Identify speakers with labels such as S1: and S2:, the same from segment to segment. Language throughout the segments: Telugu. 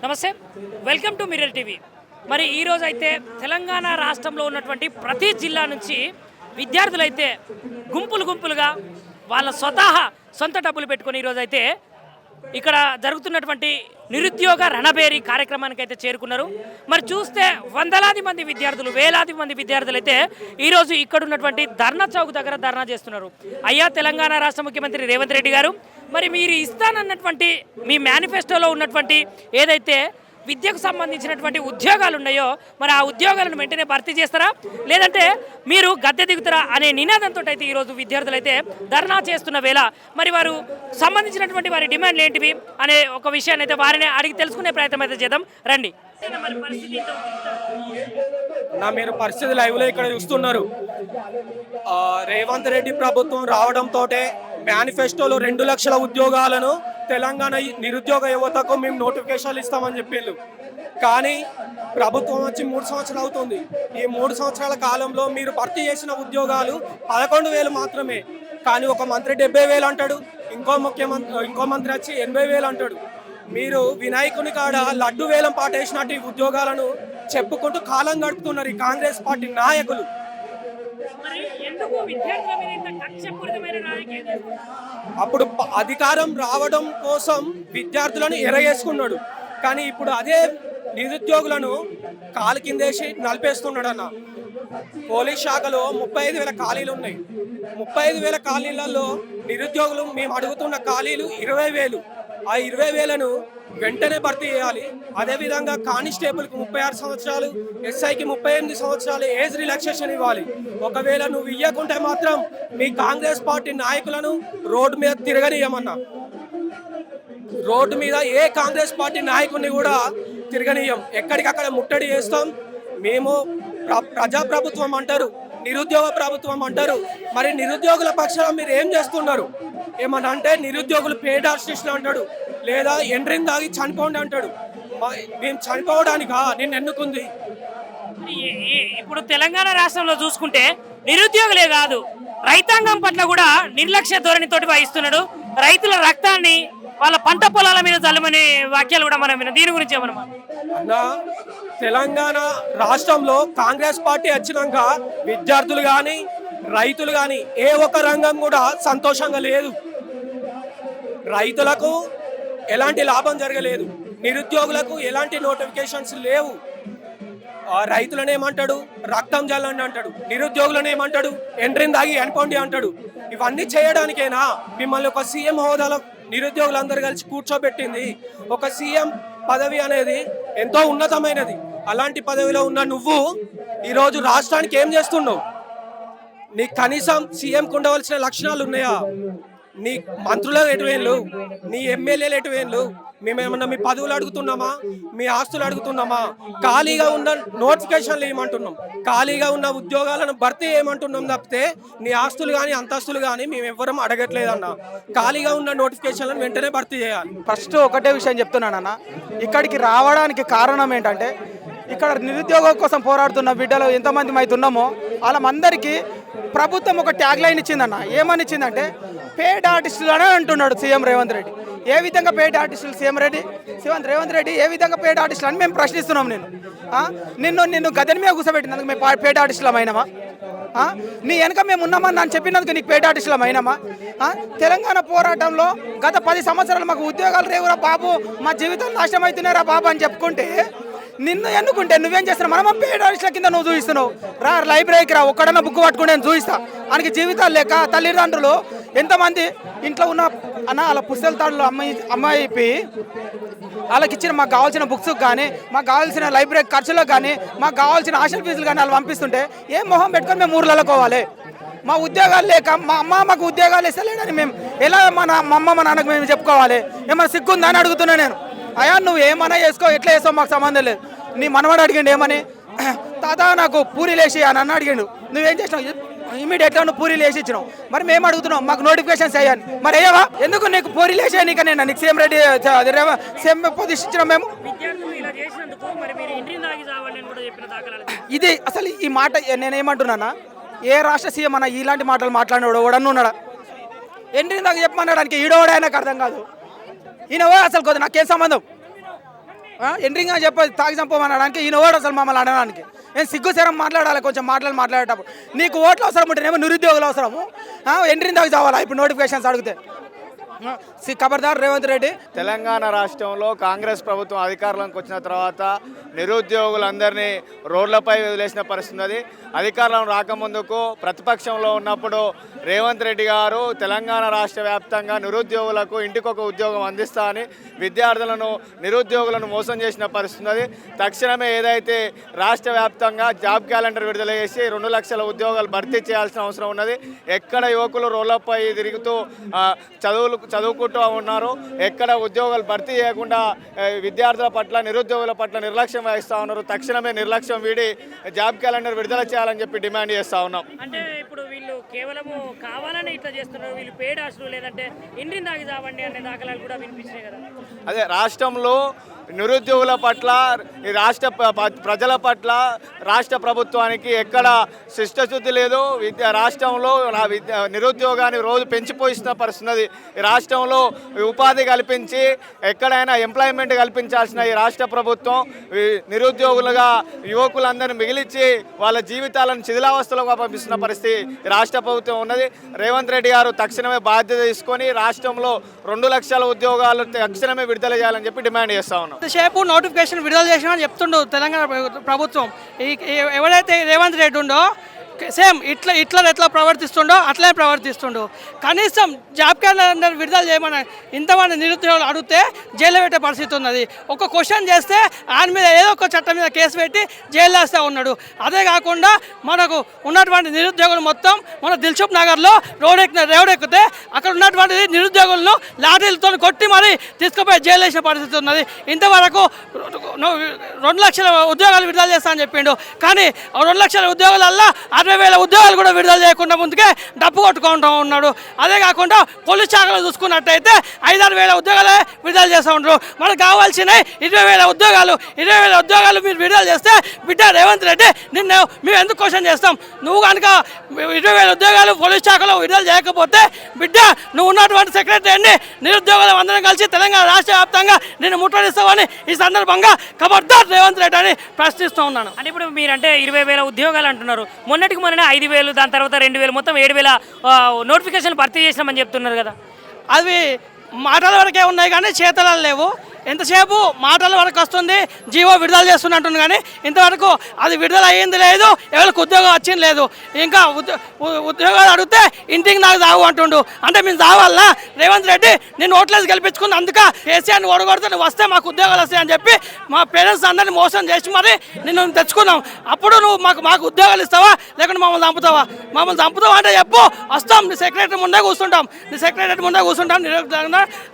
S1: నమస్తే, వెల్కమ్ టు మిర్రర్ టీవీ. మరి ఈరోజు అయితే తెలంగాణ రాష్ట్రంలో ఉన్నటువంటి ప్రతి జిల్లా నుంచి విద్యార్థులైతే గుంపులుగా వాళ్ళ సొంత డబ్బులు పెట్టుకొని ఈరోజు అయితే ఇక్కడ జరుగుతున్నటువంటి నిరుద్యోగ రణబేరి కార్యక్రమానికి అయితే చేరుకున్నారు. మరి చూస్తే వందలాది మంది విద్యార్థులు, వేలాది మంది విద్యార్థులు అయితే ఈరోజు ఇక్కడ ఉన్నటువంటి ధర్నా చౌక్ దగ్గర ధర్నా చేస్తున్నారు. అయ్యా తెలంగాణ రాష్ట్ర ముఖ్యమంత్రి రేవంత్ రెడ్డి గారు, మరి మీరు ఇస్తానన్నటువంటి మీ మేనిఫెస్టోలో ఉన్నటువంటి ఏదైతే విద్యకు సంబంధించినటువంటి ఉద్యోగాలు ఉన్నాయో మరి ఆ ఉద్యోగాలను వెంటనే భర్తీ చేస్తారా, లేదంటే మీరు గద్దె దిగుతారా అనే నినాదంతో అయితే ఈరోజు విద్యార్థులు అయితే ధర్నా చేస్తున్న వేళ మరి వారు సంబంధించినటువంటి వారి డిమాండ్లు ఏంటివి అనే ఒక విషయాన్ని అయితే వారిని అడిగి తెలుసుకునే ప్రయత్నం అయితే చేద్దాం రండి.
S2: మీరు పరిస్థితి లైవ్లో ఇక్కడ చూస్తున్నారు. రేవంత్ రెడ్డి ప్రభుత్వం రావడంతో మేనిఫెస్టోలో 2 లక్షల ఉద్యోగాలను తెలంగాణ నిరుద్యోగ యువతకు మేము నోటిఫికేషన్లు ఇస్తామని చెప్పిండు. కానీ ప్రభుత్వం వచ్చి 3 సంవత్సరాలు అవుతుంది. ఈ 3 సంవత్సరాల కాలంలో మీరు భర్తీ చేసిన ఉద్యోగాలు 11,000 మాత్రమే. కానీ ఒక మంత్రి 70,000 అంటాడు, ఇంకో మంత్రి వచ్చి 80,000 అంటాడు. మీరు వినాయకుని కాడ లడ్డు వేలం పాటేసినట్టు ఈ ఉద్యోగాలను చెప్పుకుంటూ కాలం గడుపుతున్నారు ఈ కాంగ్రెస్ పార్టీ నాయకులు. అప్పుడు అధికారం రావడం కోసం విద్యార్థులను ఎరగేసుకున్నాడు. కానీ ఇప్పుడు అదే నిరుద్యోగులను కాలు కిందేసి నలిపేస్తున్నాడు అన్న. పోలీస్ శాఖలో 35,000 ఖాళీలు ఉన్నాయి. 35,000 ఖాళీలలో నిరుద్యోగులు మేము అడుగుతున్న ఖాళీలు 20,000. ఆ 20,000ను వెంటనే భర్తీ చేయాలి. అదేవిధంగా కానిస్టేబుల్కి 36 సంవత్సరాలు, ఎస్ఐకి 38 సంవత్సరాలు ఏజ్ రిలాక్సేషన్ ఇవ్వాలి. ఒకవేళ నువ్వు ఇవ్వకుంటే మాత్రం మీ కాంగ్రెస్ పార్టీ నాయకులను రోడ్డు మీద తిరగనీయమన్నా. రోడ్డు మీద ఏ కాంగ్రెస్ పార్టీ నాయకుడిని కూడా తిరగనీయం, ఎక్కడికక్కడ ముట్టడి చేస్తాం. మేము ప్రజాప్రభుత్వం అంటారు, నిరుద్యోగ ప్రభుత్వం అంటారు. మరి నిరుద్యోగుల పక్షాన మీరు ఏం చేస్తున్నారు? ఏమన్నా అంటే నిరుద్యోగులు పేడ్ ఆర్టిస్టులు అంటాడు, లేదా ఎండ్రిన్ దాగి చనిపోండి అంటాడు. మేము చనిపోవడానికా నేను ఎన్నుకుంది?
S1: ఇప్పుడు తెలంగాణ రాష్ట్రంలో చూసుకుంటే నిరుద్యోగులే కాదు, రైతాంగం పట్ల కూడా నిర్లక్ష్య ధోరణితోటి వహిస్తున్నాడు. రైతుల రక్తాన్ని వాళ్ళ పంట పొలాల మీద చల్లమనే వాక్యాలు కూడా మనం విన్నాం. దీని గురించి ఏమన్నా
S2: అన్నా, తెలంగాణ రాష్ట్రంలో కాంగ్రెస్ పార్టీ వచ్చినాక విద్యార్థులు కానీ రైతులు కానీ ఏ ఒక్క రంగం కూడా సంతోషంగా లేదు. రైతులకు ఎలాంటి లాభం జరగలేదు, నిరుద్యోగులకు ఎలాంటి నోటిఫికేషన్స్ లేవు. రైతులను ఏమంటాడు, రక్తం జల్లండి అంటాడు. నిరుద్యోగులను ఏమంటాడు, ఎండ్రిన్ దాగి ఎన్పోండి అంటాడు. ఇవన్నీ చేయడానికేనా మిమ్మల్ని ఒక సీఎం హోదాలో నిరుద్యోగులందరూ కలిసి కూర్చోబెట్టింది? ఒక సీఎం పదవి అనేది ఎంతో ఉన్నతమైనది. అలాంటి పదవిలో ఉన్న నువ్వు ఈరోజు రాష్ట్రానికి ఏం చేస్తున్నావు? నీకు కనీసం సీఎంకు ఉండవలసిన లక్షణాలు ఉన్నాయా? నీ మంత్రులు ఎటువేళ్ళు, నీ ఎమ్మెల్యేలు ఎటువేళ్ళు? మేమేమన్నా మీ పదవులు అడుగుతున్నామా, మీ ఆస్తులు అడుగుతున్నామా? ఖాళీగా ఉన్న నోటిఫికేషన్లు ఏమంటున్నాం, ఖాళీగా ఉన్న ఉద్యోగాలను భర్తీ ఏమంటున్నాం తప్పితే నీ ఆస్తులు కానీ అంతస్తులు కానీ మేము ఎవ్వరం అడగట్లేదన్న. ఖాళీగా ఉన్న నోటిఫికేషన్లను వెంటనే భర్తీ చేయాలి.
S3: ఫస్ట్ ఒకటే విషయం చెప్తున్నానన్న, ఇక్కడికి రావడానికి కారణం ఏంటంటే ఇక్కడ నిరుద్యోగం కోసం పోరాడుతున్న బిడ్డలు ఎంతమంది అయితే ఉన్నామో వాళ్ళందరికీ ప్రభుత్వం ఒక ట్యాగ్ లైన్ ఇచ్చిందన్న. ఏమని ఇచ్చిందంటే పేడ్ ఆర్టిస్టులు అని అంటున్నాడు సీఎం రేవంత్ రెడ్డి. ఏ విధంగా పేడ్ ఆర్టిస్టులు సీఎం రేవంత్ రెడ్డి ఏ విధంగా పేడ్ ఆర్టిస్టులు అని మేము ప్రశ్నిస్తున్నాం. నిన్ను గదని మీద కూర్చోబెట్టినందుకు మేము పేడ్ ఆర్టిస్టులం అయినామా? నీ వెనక మేము ఉన్నామని నన్ను చెప్పినందుకు నీకు పేడ్ ఆర్టిస్టులం అయినామా? తెలంగాణ పోరాటంలో గత 10 సంవత్సరాలు మాకు ఉద్యోగాలు రేవురా బాబు, మా జీవితాలు నాశనం అవుతున్నారా బాబు అని చెప్పుకుంటే నిన్ను ఎన్నుకుంటే నువ్వేం చేస్తున్నావు? మనం పేడ్ ఆర్టిస్టుల కింద నువ్వు చూపిస్తున్నావు. రా లైబ్రరీకి రా, ఒక్కడన్నా బుక్ పట్టుకుంటే నేను చూపిస్తా. ఆయనకి జీవితాలు లేక తల్లిదండ్రులు ఎంతమంది ఇంట్లో ఉన్న అన్న వాళ్ళ పుస్తకాల తాడులు అమ్మాయి వాళ్ళకి ఇచ్చిన మాకు కావాల్సిన బుక్స్ కానీ, మాకు కావాల్సిన లైబ్రరీ ఖర్చులకు కానీ, మాకు కావాల్సిన హాస్టల్ ఫీజులు కానీ వాళ్ళు పంపిస్తుంటే ఏం మొహం పెట్టుకొని మేము ఊర్లలో పోవాలి? మా ఉద్యోగాలు లేక మా అమ్మ మాకు ఉద్యోగాలు ఇస్తలేడని మేము ఎలా మా అమ్మ మా నాన్నకు మేము చెప్పుకోవాలి? ఏమైనా సిగ్గుందా అని అడుగుతున్నా నేను. అయ్యా నువ్వు ఏమన్నా చేసుకో, ఎట్లా చేస్తావు మాకు సంబంధం లేదు. నీ మనవాడు అడిగిండు ఏమని, తాత నాకు పూరీలు వేసి అని అన్న అడిగిండు. నువ్వేం చేసినావు? ఇమీడియట్గా నువ్వు పూరీలు వేసి ఇచ్చినావు. మరి మేము అడుగుతున్నాం మాకు నోటిఫికేషన్స్ అయ్యాను. మరి అయ్యావా? ఎందుకు నీకు పూరీలు వేసే నీకు నేను నీకు సీఎం రెడ్డి సీఎం పొజిషన్ ఇచ్చినాం మేము. ఇది అసలు ఈ మాట నేనేమంటున్నానా, ఏ రాష్ట్ర సీఎం అన్న ఇలాంటి మాటలు మాట్లాడినాడు ఎవడన్నా ఉన్నాడా? ఎంట్రీ దాకా చెప్పమన్నాడానికి ఈడోడైనా అర్థం కాదు. ఈయన అసలు కొద్ది నాకేం సంబంధం? ఎంట్రింగ్ అని చెప్పి తాగి చంపమనడానికి ఈయన ఓటు అసలు మమ్మల్ని అనడానికి నేను సిగ్గుసరం మాట్లాడాలి కొంచెం మాట్లాడేటప్పుడు నీకు ఓట్లు అవసరం ఉంటేనేమో నిరుద్యోగులు అవసరము ఎంట్రింగ్ తాగి చావాలా ఇప్పుడు నోటిఫికేషన్స్ అడిగితే ఖబర్దార్ రేవంత్ రెడ్డి.
S4: తెలంగాణ రాష్ట్రంలో కాంగ్రెస్ ప్రభుత్వం అధికారంలోకి వచ్చిన తర్వాత నిరుద్యోగులందరినీ రోడ్లపై వదిలేసిన పరిస్థితి ఉన్నది. అధికారంలో రాకముందుకు ప్రతిపక్షంలో ఉన్నప్పుడు రేవంత్ రెడ్డి గారు తెలంగాణ రాష్ట్ర వ్యాప్తంగా నిరుద్యోగులకు ఇంటికొక ఉద్యోగం అందిస్తా అని విద్యార్థులను నిరుద్యోగులను మోసం చేసిన పరిస్థితి ఉన్నది. తక్షణమే ఏదైతే రాష్ట్ర వ్యాప్తంగా జాబ్ క్యాలెండర్ విడుదల చేసి 2 లక్షల ఉద్యోగాలు భర్తీ చేయాల్సిన అవసరం ఉన్నది. ఎక్కడ యువకులు రోడ్లపై తిరుగుతూ చదువుకుంటూ ఉన్నారు, ఎక్కడ ఉద్యోగాలు భర్తీ చేయకుండా విద్యార్థుల పట్ల నిరుద్యోగుల పట్ల నిర్లక్ష్యం వహిస్తూ ఉన్నారు. తక్షణమే నిర్లక్ష్యం వీడి జాబ్ క్యాలెండర్ విడుదల చేయాలని చెప్పి డిమాండ్ చేస్తూ ఉన్నాం.
S1: అంటే ఇప్పుడు వీళ్ళు కేవలము కావాలని ఇట్లా చేస్తున్నారు, వీళ్ళు పేడ్ ఆశలు లేదంటే ఇంటిని దాగి చావండి అనే దాఖలాలు కూడా వినిపించినాయి కదా.
S4: అదే రాష్ట్రంలో నిరుద్యోగుల పట్ల ఈ రాష్ట్ర ప్రజల పట్ల రాష్ట్ర ప్రభుత్వానికి ఎక్కడ శిష్టశుద్ధి లేదు. రాష్ట్రంలో నిరుద్యోగాన్ని రోజు పెంచిపోయిస్తున్న పరిస్థితి. ఈ రాష్ట్రంలో ఉపాధి కల్పించి ఎక్కడైనా ఎంప్లాయ్మెంట్ కల్పించాల్సిన ఈ రాష్ట్ర ప్రభుత్వం నిరుద్యోగులుగా యువకులందరినీ మిగిలించి వాళ్ళ జీవితాలను శిథిలావస్థలుగా పంపిస్తున్న పరిస్థితి రాష్ట్ర ప్రభుత్వం ఉన్నది. రేవంత్ రెడ్డి గారు తక్షణమే బాధ్యత తీసుకొని రాష్ట్రంలో 2 లక్షల ఉద్యోగాలు తక్షణమే విడుదల చేయాలని చెప్పి డిమాండ్ చేస్తా ఉన్నాం.
S5: సేపు నోటిఫికేషన్ విడుదల చేసినా చెప్తుండు తెలంగాణ ప్రభుత్వం. ఎవరైతే రేవంత్ రెడ్డి ఉండో సేమ్ ఎట్లా ప్రవర్తిస్తుండో అట్లనే ప్రవర్తిస్తుండో. కనీసం జాబ్ క్యాలెండర్ విడుదల చేయమని ఇంతమంది నిరుద్యోగులు అడిగితే జైల్లో పెట్టే పరిస్థితి ఉన్నది. ఒక క్వశ్చన్ చేస్తే ఆయన మీద ఏదో ఒక చట్టం మీద కేసు పెట్టి జైలు వేస్తూ ఉన్నాడు. అదే కాకుండా మనకు ఉన్నటువంటి నిరుద్యోగులు మొత్తం మన దిల్సుఖ్ నగర్లో రోడ్ ఎక్కితే అక్కడ ఉన్నటువంటి నిరుద్యోగులను లాఠీలతో కొట్టి మరీ తీసుకుపోయి జైలు వేసే పరిస్థితి ఉన్నది. ఇంతవరకు 2 లక్షల ఉద్యోగాలు విడుదల చేస్తా అని చెప్పిండు. కానీ 2 లక్షల ఉద్యోగాలల్లో 60,000 ఉద్యోగాలు కూడా విడుదల చేయకుండా ముందుకే డప్పు కొట్టుకుంటూ ఉన్నాడు. అదే కాకుండా పోలీస్ శాఖలో చూసుకున్నట్టయితే 5-6 వేల ఉద్యోగాలే విడుదల చేస్తూ ఉంటారు. మనకు కావాల్సినవి 20,000 ఉద్యోగాలు. 20,000 ఉద్యోగాలు మీరు విడుదల చేస్తే బిడ్డ రేవంత్ రెడ్డి నిన్ను మేము ఎందుకు క్వశ్చన్ చేస్తాం? నువ్వు కనుక 20,000 ఉద్యోగాలు పోలీస్ శాఖలో విడుదల చేయకపోతే బిడ్డ నువ్వు ఉన్నటువంటి సెక్రటరీని నిరుద్యోగులు అందరం కలిసి తెలంగాణ రాష్ట్ర వ్యాప్తంగా నేను ముట్టడిస్తామని ఈ సందర్భంగా ఖబర్దార్ రేవంత్ రెడ్డి అని ప్రశ్నిస్తూ ఉన్నాను.
S1: అంటే ఇప్పుడు మీరంటే 20,000 ఉద్యోగాలు అంటున్నారు, మొన్నటికి మొన్న 5,000, దాని తర్వాత 2,000, మొత్తం 7,000 నోటిఫికేషన్ భర్తీ చేసినామని చెప్తున్నారు కదా.
S5: అవి మాటల వరకే ఉన్నాయి కానీ చేతలు లేవు. ఎంతసేపు మాటల వరకు వస్తుంది, జీవో విడుదల చేస్తున్నట్టుంది కానీ ఇంతవరకు అది విడుదల అయ్యింది లేదు, ఎవరికి ఉద్యోగం వచ్చింది లేదు. ఇంకా ఉద్యోగాలు అడిగితే ఇంటికి నాకు దావు అంటుండు. అంటే మేము దావాలా? రేవంత్ రెడ్డి నేను ఓట్లేసి గెలిపించుకుని అందుక కేసీఆర్ని ఓడగొడితే నువ్వు వస్తే మాకు ఉద్యోగాలు వస్తాయని చెప్పి మా పేరెంట్స్ అందరినీ మోసం చేసి మరి నిన్ను తెచ్చుకున్నాం. అప్పుడు నువ్వు మాకు ఉద్యోగాలు ఇస్తావా లేకుంటే మమ్మల్ని చంపుతావా? మమ్మల్ని చంపుతావా అంటే చెప్పు, వస్తాం. నీ సెక్రటరీ ముందే కూర్చుంటాం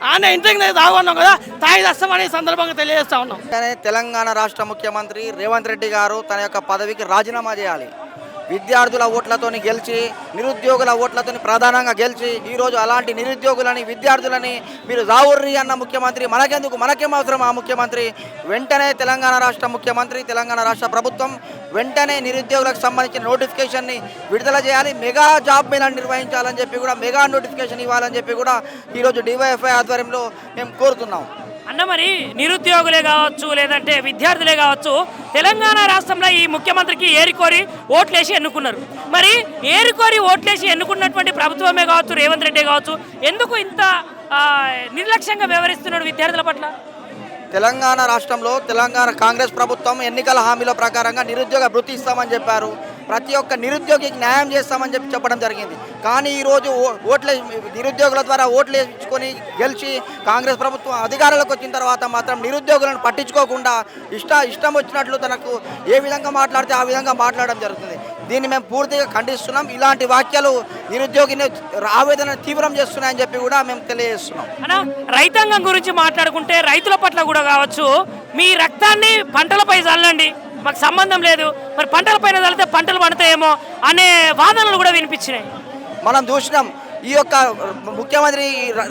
S5: ఆయన ఇంటికి దావు అన్నాం కదా, తాగి వస్తామని సందర్భంగా తెలియజేస్తా ఉన్నాం.
S6: తెలంగాణ రాష్ట్ర ముఖ్యమంత్రి రేవంత్ రెడ్డి గారు తన యొక్క పదవికి రాజీనామా చేయాలి. విద్యార్థుల ఓట్లతోని గెలిచి నిరుద్యోగుల ఓట్లతోని ప్రధానంగా గెలిచి ఈరోజు అలాంటి నిరుద్యోగులని విద్యార్థులని మీరు రావుర్రి అన్న ముఖ్యమంత్రి మనకెందుకు? మనకేం అవసరం? ఆ ముఖ్యమంత్రి వెంటనే తెలంగాణ రాష్ట్ర ముఖ్యమంత్రి తెలంగాణ రాష్ట్ర ప్రభుత్వం వెంటనే నిరుద్యోగులకు సంబంధించిన నోటిఫికేషన్ని విడుదల చేయాలి. మెగా జాబ్ మేళా నిర్వహించాలని చెప్పి కూడా మెగా నోటిఫికేషన్ ఇవ్వాలని చెప్పి కూడా ఈరోజు డివైఎఫ్ఐ ఆధ్వర్యంలో మేము కోరుతున్నాం.
S1: అన్న మరి నిరుద్యోగులే కావచ్చు లేదంటే విద్యార్థులే కావచ్చు తెలంగాణ రాష్ట్రంలో ఈ ముఖ్యమంత్రికి ఏరికోరి ఓట్లేసి ఎన్నుకున్నారు. మరి ఏరికోరి ఓట్లేసి ఎన్నుకున్నటువంటి ప్రభుత్వమే కావచ్చు రేవంత్ రెడ్డి కావచ్చు ఎందుకు ఇంత నిర్లక్ష్యంగా వ్యవహరిస్తున్నాడు విద్యార్థుల పట్ల?
S6: తెలంగాణ రాష్ట్రంలో తెలంగాణ కాంగ్రెస్ ప్రభుత్వం ఎన్నికల హామీల ప్రకారంగా నిరుద్యోగ భృతి ఇస్తామని చెప్పారు. ప్రతి ఒక్క నిరుద్యోగికి న్యాయం చేస్తామని చెప్పడం జరిగింది. కానీ ఈరోజు నిరుద్యోగుల ద్వారా ఓట్లు వేసుకొని గెలిచి కాంగ్రెస్ ప్రభుత్వం అధికారంలోకి వచ్చిన తర్వాత మాత్రం నిరుద్యోగులను పట్టించుకోకుండా ఇష్టం వచ్చినట్లు తనకు ఏ విధంగా మాట్లాడితే ఆ విధంగా మాట్లాడడం జరుగుతుంది. దీన్ని మేము పూర్తిగా ఖండిస్తున్నాం. ఇలాంటి వాక్యాలు నిరుద్యోగిని ఆవేదన తీవ్రం చేస్తున్నాయని చెప్పి కూడా మేము తెలియజేస్తున్నాం.
S1: అన్న రైతాంగం గురించి మాట్లాడుకుంటే రైతుల పట్ల కూడా కావచ్చు మీ రక్తాన్ని పంటలపై చల్లండి, మాకు సంబంధం లేదు, మరి పంటల పైన చల్లితే పంటలు పండుతాయేమో అనే వాదనలు కూడా వినిపించినాయి.
S6: మనం చూసినాం ఈ యొక్క ముఖ్యమంత్రి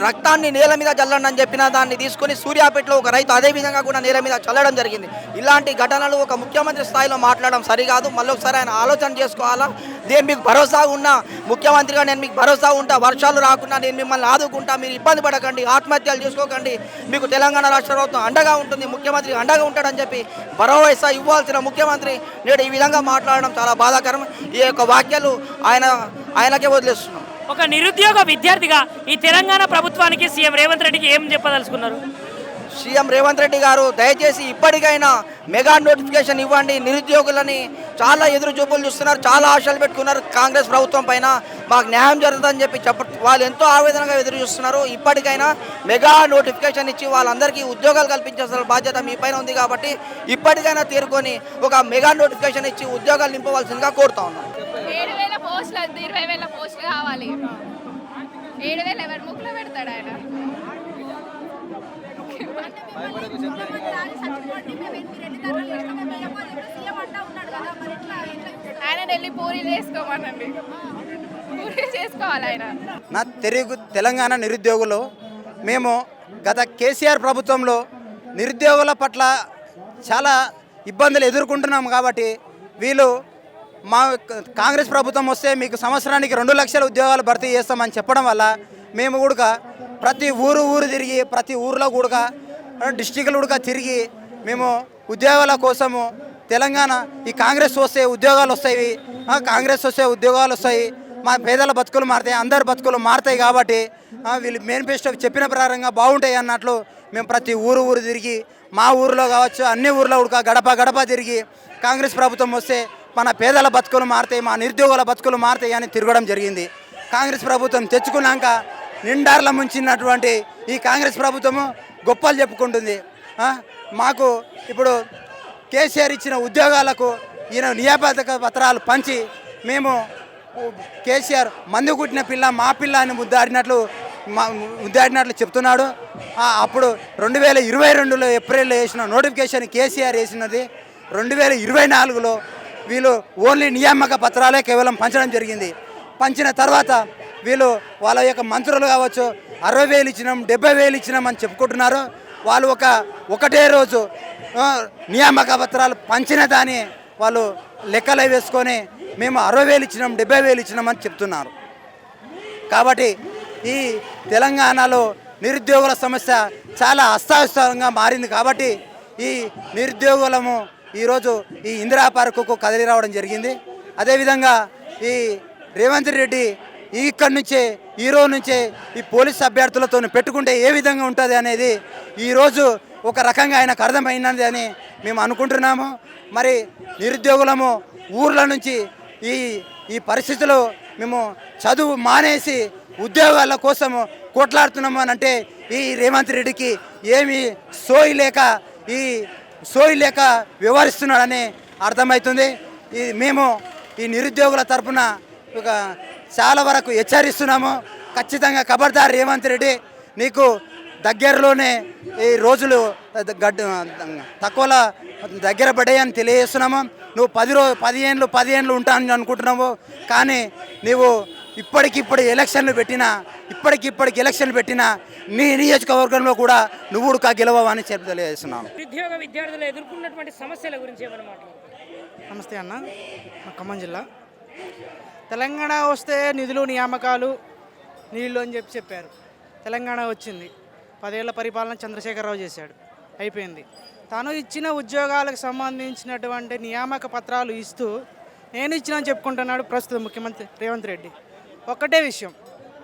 S6: రక్తాన్ని నేల మీద చల్లండి అని చెప్పిన దాన్ని తీసుకొని సూర్యాపేటలో ఒక రైతు అదే విధంగా కూడా నేల మీద చల్లడం జరిగింది. ఇలాంటి ఘటనలు ఒక ముఖ్యమంత్రి స్థాయిలో మాట్లాడడం సరికాదు. మళ్ళీ ఒకసారి ఆయన ఆలోచన చేసుకోవాలా. నేను మీకు భరోసా ఉన్నా, ముఖ్యమంత్రిగా నేను మీకు భరోసా ఉంటా, వర్షాలు రాకుండా నేను మిమ్మల్ని ఆదుకుంటా, మీరు ఇబ్బంది పడకండి, ఆత్మహత్యలు చేసుకోకండి, మీకు తెలంగాణ రాష్ట్ర ప్రభుత్వం అండగా ఉంటుంది, ముఖ్యమంత్రి అండగా ఉంటాడని చెప్పి భరోసా ఇవ్వాల్సిన ముఖ్యమంత్రి నేడు ఈ విధంగా మాట్లాడడం చాలా బాధాకరం. ఈ యొక్క వాక్యాలు ఆయనకే వదిలేస్తున్నాం.
S1: ఒక నిరుద్యోగ విద్యార్థిగా ఈ తెలంగాణ ప్రభుత్వానికి సీఎం రేవంత్ రెడ్డికి ఏం చెప్పదలుచుకున్నారు?
S6: సీఎం రేవంత్ రెడ్డి గారు దయచేసి ఇప్పటికైనా మెగా నోటిఫికేషన్ ఇవ్వండి. నిరుద్యోగులని చాలా ఎదురు చూపులు చూస్తున్నారు, చాలా ఆశలు పెట్టుకున్నారు కాంగ్రెస్ ప్రభుత్వం పైన. మాకు న్యాయం జరుగుతుందని చెప్పి వాళ్ళు ఎంతో ఆవేదనగా ఎదురు చూస్తున్నారు. ఇప్పటికైనా మెగా నోటిఫికేషన్ ఇచ్చి వాళ్ళందరికీ ఉద్యోగాలు కల్పించాల్సిన బాధ్యత మీ పైన ఉంది కాబట్టి ఇప్పటికైనా తీరుకొని ఒక మెగా నోటిఫికేషన్ ఇచ్చి ఉద్యోగాలు నింపవలసిందిగా కోరుతా ఉన్నాం.
S7: 7,000 పోస్టులు 20,000 పోస్టులు కావాలి. 7,000 ఎవరి ముక్కులో పెడతాడు ఆయన? ఆయన వెళ్ళి పూరీలు చేసుకోమనండి, పూరీలు చేసుకోవాలి ఆయన.
S3: నా తెలంగాణ నిరుద్యోగులు మేము గత కేసీఆర్ ప్రభుత్వంలో నిరుద్యోగుల పట్ల చాలా ఇబ్బందులు ఎదుర్కొంటున్నాం కాబట్టి వీళ్ళు మా కాంగ్రెస్ ప్రభుత్వం వస్తే మీకు సంవత్సరానికి 2 లక్షల ఉద్యోగాలు భర్తీ చేస్తామని చెప్పడం వల్ల మేము కూడా ప్రతి ఊరు తిరిగి ప్రతి ఊరిలో కూడా డిస్టిక్లు కూడా తిరిగి మేము ఉద్యోగాల కోసము తెలంగాణ ఈ కాంగ్రెస్ వస్తే ఉద్యోగాలు వస్తాయి, కాంగ్రెస్ వస్తే ఉద్యోగాలు వస్తాయి, మా పేదల బతుకులు మారుతాయి, అందరి బతుకులు మారుతాయి కాబట్టి వీళ్ళు మేనిఫెస్టో చెప్పిన ప్రకారంగా బాగుంటాయి అన్నట్లు మేము ప్రతి ఊరు తిరిగి మా ఊరిలో కావచ్చు అన్ని ఊర్లో కూడా గడప తిరిగి కాంగ్రెస్ ప్రభుత్వం వస్తే మన పేదల బతుకులు మారుతాయి, మా నిరుద్యోగుల బతుకులు మారుతాయి అని తిరగడం జరిగింది. కాంగ్రెస్ ప్రభుత్వం తెచ్చుకున్నాక నిండార్ల ముంచినటువంటి ఈ కాంగ్రెస్ ప్రభుత్వము గొప్పలు చెప్పుకుంటుంది. మాకు ఇప్పుడు కేసీఆర్ ఇచ్చిన ఉద్యోగాలకు ఈయన నియామక పత్రాలు పంచి మేము కేసీఆర్ మందు కుట్టిన పిల్ల మా పిల్ల అని ముద్దాడినట్లు చెప్తున్నాడు. అప్పుడు 2022లో ఏప్రిల్లో వేసిన నోటిఫికేషన్ కేసీఆర్ వేసినది 2024లో వీళ్ళు ఓన్లీ నియామక పత్రాలే కేవలం పంచడం జరిగింది. పంచిన తర్వాత వీళ్ళు వాళ్ళ యొక్క మంత్రులు కావచ్చు 60,000 ఇచ్చినాం 70,000 ఇచ్చినాం అని చెప్పుకుంటున్నారు. వాళ్ళు ఒకటే రోజు నియామక పత్రాలు పంచిన దాన్ని వాళ్ళు లెక్కలు వేసుకొని మేము 60,000 ఇచ్చినాం 70,000 ఇచ్చినామని చెప్తున్నారు. కాబట్టి ఈ తెలంగాణలో నిరుద్యోగుల సమస్య చాలా అస్తవ్యస్తంగా మారింది. కాబట్టి ఈ నిరుద్యోగులము ఈరోజు ఈ ఇందిరా పార్కుకు కదిలి రావడం జరిగింది. అదేవిధంగా ఈ రేవంత్ రెడ్డి ఇక్కడి నుంచే ఈరోజు నుంచే ఈ పోలీస్ అభ్యర్థులతో పెట్టుకుంటే ఏ విధంగా ఉంటుంది అనేది ఈరోజు ఒక రకంగా ఆయనకు అర్థమైనది అని మేము అనుకుంటున్నాము. మరి నిరుద్యోగులము ఊర్ల నుంచి ఈ పరిస్థితిలో మేము చదువు మానేసి ఉద్యోగాల కోసము కొట్లాడుతున్నాము అని అంటే ఈ రేవంత్ రెడ్డికి ఏమీ సోయి లేక వ్యవహరిస్తున్నాడని అర్థమవుతుంది. మేము ఈ నిరుద్యోగుల తరఫున చాలా వరకు హెచ్చరిస్తున్నాము. ఖచ్చితంగా ఖబర్దార్ రేవంత్ రెడ్డి, నీకు దగ్గరలోనే ఈ రోజులు తక్కువలో దగ్గర పడ్డాయని తెలియజేస్తున్నాము. నువ్వు 10 ఏళ్ళు ఉంటానని అనుకుంటున్నావు, కానీ నువ్వు ఇప్పటికిప్పుడు ఎలక్షన్లు పెట్టినా నీ నియోజకవర్గంలో కూడా నువ్వు గెలవవు అని చెప్పి తెలియజేస్తున్నాను.
S1: నిరుద్యోగ విద్యార్థులు ఎదుర్కొన్నటువంటి సమస్యల గురించి ఏమైనా మాట్లాడుతున్నారు?
S5: నమస్తే అన్న, మా ఖమ్మం జిల్లా. తెలంగాణ వస్తే నిధులు నియామకాలు నీళ్ళు అని చెప్పారు. తెలంగాణ వచ్చింది, 10 ఏళ్ల పరిపాలన చంద్రశేఖరరావు చేశాడు, అయిపోయింది. తను ఇచ్చిన ఉద్యోగాలకు సంబంధించినటువంటి నియామక పత్రాలు ఇస్తూ నేను ఇచ్చినా చెప్పుకుంటున్నాడు ప్రస్తుత ముఖ్యమంత్రి రేవంత్ రెడ్డి. ఒక్కటే విషయం,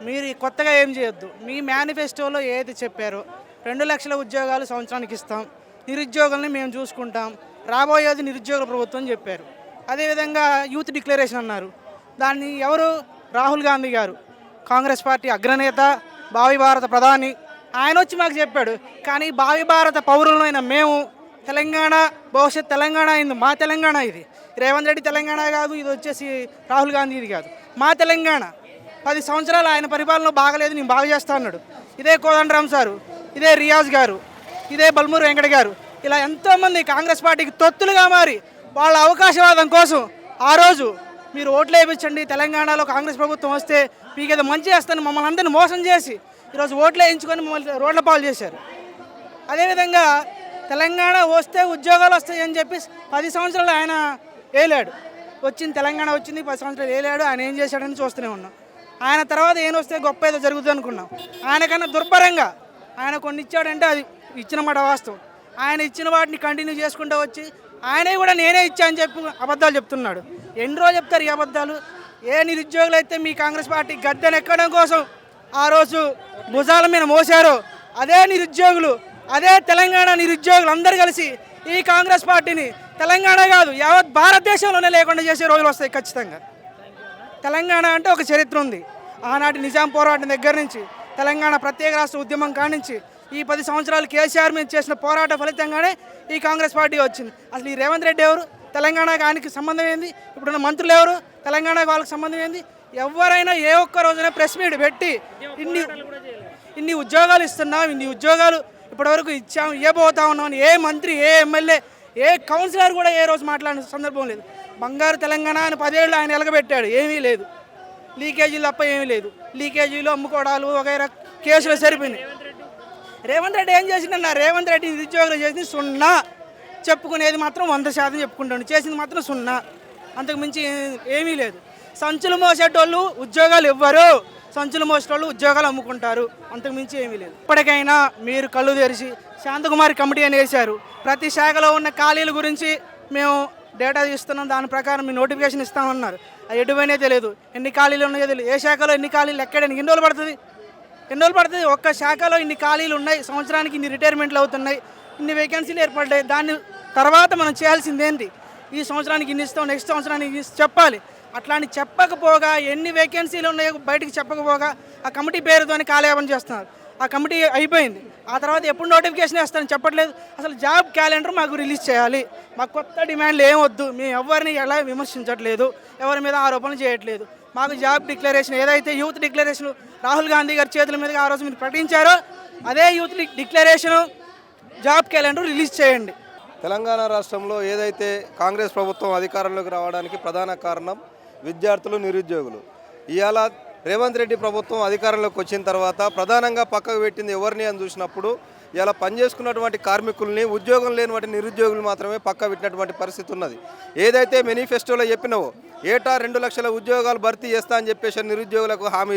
S5: మీరు కొత్తగా ఏం చేయొద్దు. మీ మేనిఫెస్టోలో ఏదైతే చెప్పారో 2 లక్షల ఉద్యోగాలు సంవత్సరానికి ఇస్తాం, నిరుద్యోగుల్ని మేము చూసుకుంటాం, రాబోయేది నిరుద్యోగుల ప్రభుత్వం చెప్పారు. అదేవిధంగా యూత్ డిక్లరేషన్ అన్నారు. దాన్ని ఎవరు? రాహుల్ గాంధీ గారు, కాంగ్రెస్ పార్టీ అగ్రనేత, భావి భారత ప్రధాని, ఆయన వచ్చి మాకు చెప్పాడు. కానీ భావి భారత పౌరులమైన మేము తెలంగాణ భవిష్యత్ తెలంగాణ అయింది, మా తెలంగాణ ఇది. రేవంత్ రెడ్డి తెలంగాణ కాదు, ఇది వచ్చేసి రాహుల్ గాంధీది కాదు, మా తెలంగాణ. 10 సంవత్సరాలు ఆయన పరిపాలన బాగలేదు, నేను బాగా చేస్తా అన్నాడు. ఇదే కోదండరామ్ సారు, ఇదే రియాజ్ గారు, ఇదే బల్మూరు వెంకట గారు, ఇలా ఎంతోమంది కాంగ్రెస్ పార్టీకి తొత్తులుగా మారి వాళ్ళ అవకాశవాదం కోసం ఆ రోజు మీరు ఓట్లు వేయించండి, తెలంగాణలో కాంగ్రెస్ ప్రభుత్వం వస్తే మీకు ఏదో మంచి చేస్తాను మమ్మల్ని అందరిని మోసం చేసి ఈరోజు ఓట్లు వేయించుకొని మమ్మల్ని రోడ్ల పాలు చేశారు. అదేవిధంగా తెలంగాణ వస్తే ఉద్యోగాలు వస్తాయని చెప్పి 10 సంవత్సరాలు ఆయన వేలాడు. వచ్చింది తెలంగాణ వచ్చింది, 10 సంవత్సరాలు వేలాడు. ఆయన ఏం చేశాడని చూస్తూనే ఉన్నాం. ఆయన తర్వాత ఏం వస్తే గొప్ప ఏదో జరుగుతుంది అనుకున్నాం. ఆయనకన్నా దుర్భరంగా ఆయన కొన్ని ఇచ్చాడంటే అది ఇచ్చిన మాట వాస్తవం. ఆయన ఇచ్చిన వాటిని కంటిన్యూ చేసుకుంటూ వచ్చి ఆయనే కూడా నేనే ఇచ్చా అని చెప్పి అబద్ధాలు చెప్తున్నాడు. ఎన్ని రోజులు చెప్తారు ఈ అబద్ధాలు? ఏ నిరుద్యోగులు అయితే మీ కాంగ్రెస్ పార్టీ గద్దెను ఎక్కడం కోసం ఆ రోజు భుజాల మీద మోసారో అదే నిరుద్యోగులు, అదే తెలంగాణ నిరుద్యోగులు అందరూ కలిసి ఈ కాంగ్రెస్ పార్టీని తెలంగాణ కాదు యావత్ భారతదేశంలోనే లేకుండా చేసే రోజులు వస్తాయి ఖచ్చితంగా. తెలంగాణ అంటే ఒక చరిత్ర ఉంది. ఆనాటి నిజాం పోరాటం దగ్గర నుంచి తెలంగాణ ప్రత్యేక రాష్ట్ర ఉద్యమం కానించి ఈ 10 సంవత్సరాలు కేసీఆర్ మీద చేసిన పోరాట ఫలితంగానే ఈ కాంగ్రెస్ పార్టీ వచ్చింది. అసలు ఈ రేవంత్ రెడ్డి ఎవరు? తెలంగాణకు ఆయనకి సంబంధం ఏంది? ఇప్పుడున్న మంత్రులు ఎవరు? తెలంగాణకు వాళ్ళకి సంబంధం ఏంది? ఎవరైనా ఏ ఒక్క రోజున ప్రెస్ మీట్ పెట్టి ఇన్ని ఉద్యోగాలు ఇస్తున్నాం, ఇన్ని ఉద్యోగాలు ఇప్పటివరకు ఇచ్చాం, ఇవ్వబోతా ఉన్నాం అని ఏ మంత్రి, ఏ ఎమ్మెల్యే, ఏ కౌన్సిలర్ కూడా ఏ రోజు మాట్లాడిన సందర్భం లేదు. బంగారు తెలంగాణ అని 10 ఏళ్ళు ఆయన ఎలగబెట్టాడు, ఏమీ లేదు. లీకేజీలు తప్ప ఏమీ లేదు. లీకేజీలు అమ్ముకోవడాలు వగైరా కేసులు సరిపోయినాయి. రేవంత్ రెడ్డి ఏం చేసిండన్నా? రేవంత్ రెడ్డి నిరుద్యోగులు చేసింది 0, చెప్పుకునేది మాత్రం 100% చెప్పుకుంటాడు, చేసింది మాత్రం 0, అంతకు మించి ఏమీ లేదు. సంచులు మోసేటోళ్ళు ఉద్యోగాలు ఇవ్వరు, సంచులు మోసేటోళ్ళు ఉద్యోగాలు అమ్ముకుంటారు, అంతకు మించి ఏమీ లేదు. ఇప్పటికైనా మీరు కళ్ళు తెరిచి శాంతకుమారి కమిటీ అని వేశారు. ప్రతి శాఖలో ఉన్న ఖాళీల గురించి మేము డేటా ఇస్తున్నాం, దాని ప్రకారం మీ నోటిఫికేషన్ ఇస్తామన్నారు. అది ఎటువైనా తెలియదు, ఎన్ని ఖాళీలు ఉన్నాయో తెలియదు. ఏ శాఖలో ఎన్ని ఖాళీలు ఎక్కడానికి ఎన్ని రోజులు పడుతుంది? ఒక్క శాఖలో ఇన్ని ఖాళీలు ఉన్నాయి, సంవత్సరానికి ఇన్ని రిటైర్మెంట్లు అవుతున్నాయి, ఇన్ని వేకెన్సీలు ఏర్పడ్డాయి. దాని తర్వాత మనం చేయాల్సింది ఏంటి? ఈ సంవత్సరానికి ఇన్ని ఇస్తాం, నెక్స్ట్ సంవత్సరానికి ఇన్ని చెప్పాలి. అట్లాంటి చెప్పకపోగా ఎన్ని వేకెన్సీలు ఉన్నాయో బయటికి చెప్పకపోగా ఆ కమిటీ పేరుతోని కాలయాపన చేస్తున్నారు. ఆ కమిటీ అయిపోయింది, ఆ తర్వాత ఎప్పుడు నోటిఫికేషన్ వేస్తారని చెప్పట్లేదు. అసలు జాబ్ క్యాలెండర్ మాకు రిలీజ్ చేయాలి. మాకు కొత్త డిమాండ్లు ఏమొద్దు, మేము ఎవరిని ఎలా విమర్శించట్లేదు, ఎవరి మీద ఆరోపణలు చేయట్లేదు. మాకు జాబ్ డిక్లరేషన్ ఏదైతే యూత్ డిక్లరేషన్ రాహుల్ గాంధీ గారి చేతుల మీదుగా ఆ రోజు మీరు ప్రకటించారో అదే youth declaration job calendar release చేయండి.
S8: తెలంగాణ రాష్ట్రంలో ఏదైతే కాంగ్రెస్ ప్రభుత్వం అధికారంలోకి రావడానికి ప్రధాన కారణం విద్యార్థులు, నిరుద్యోగులు. ఇవాళ రేవంత్ రెడ్డి ప్రభుత్వం అధికారంలోకి వచ్చిన తర్వాత ప్రధానంగా పక్కకు పెట్టింది ఎవరిని అని చూసినప్పుడు ఇలా పనిచేసుకున్నటువంటి కార్మికుల్ని, ఉద్యోగం లేనివాటి నిరుద్యోగులు మాత్రమే పక్క పెట్టినటువంటి పరిస్థితి ఉన్నది. ఏదైతే మేనిఫెస్టోలో చెప్పినవో ఏటా 2 లక్షల ఉద్యోగాలు భర్తీ చేస్తా అని చెప్పేసి నిరుద్యోగులకు హామీ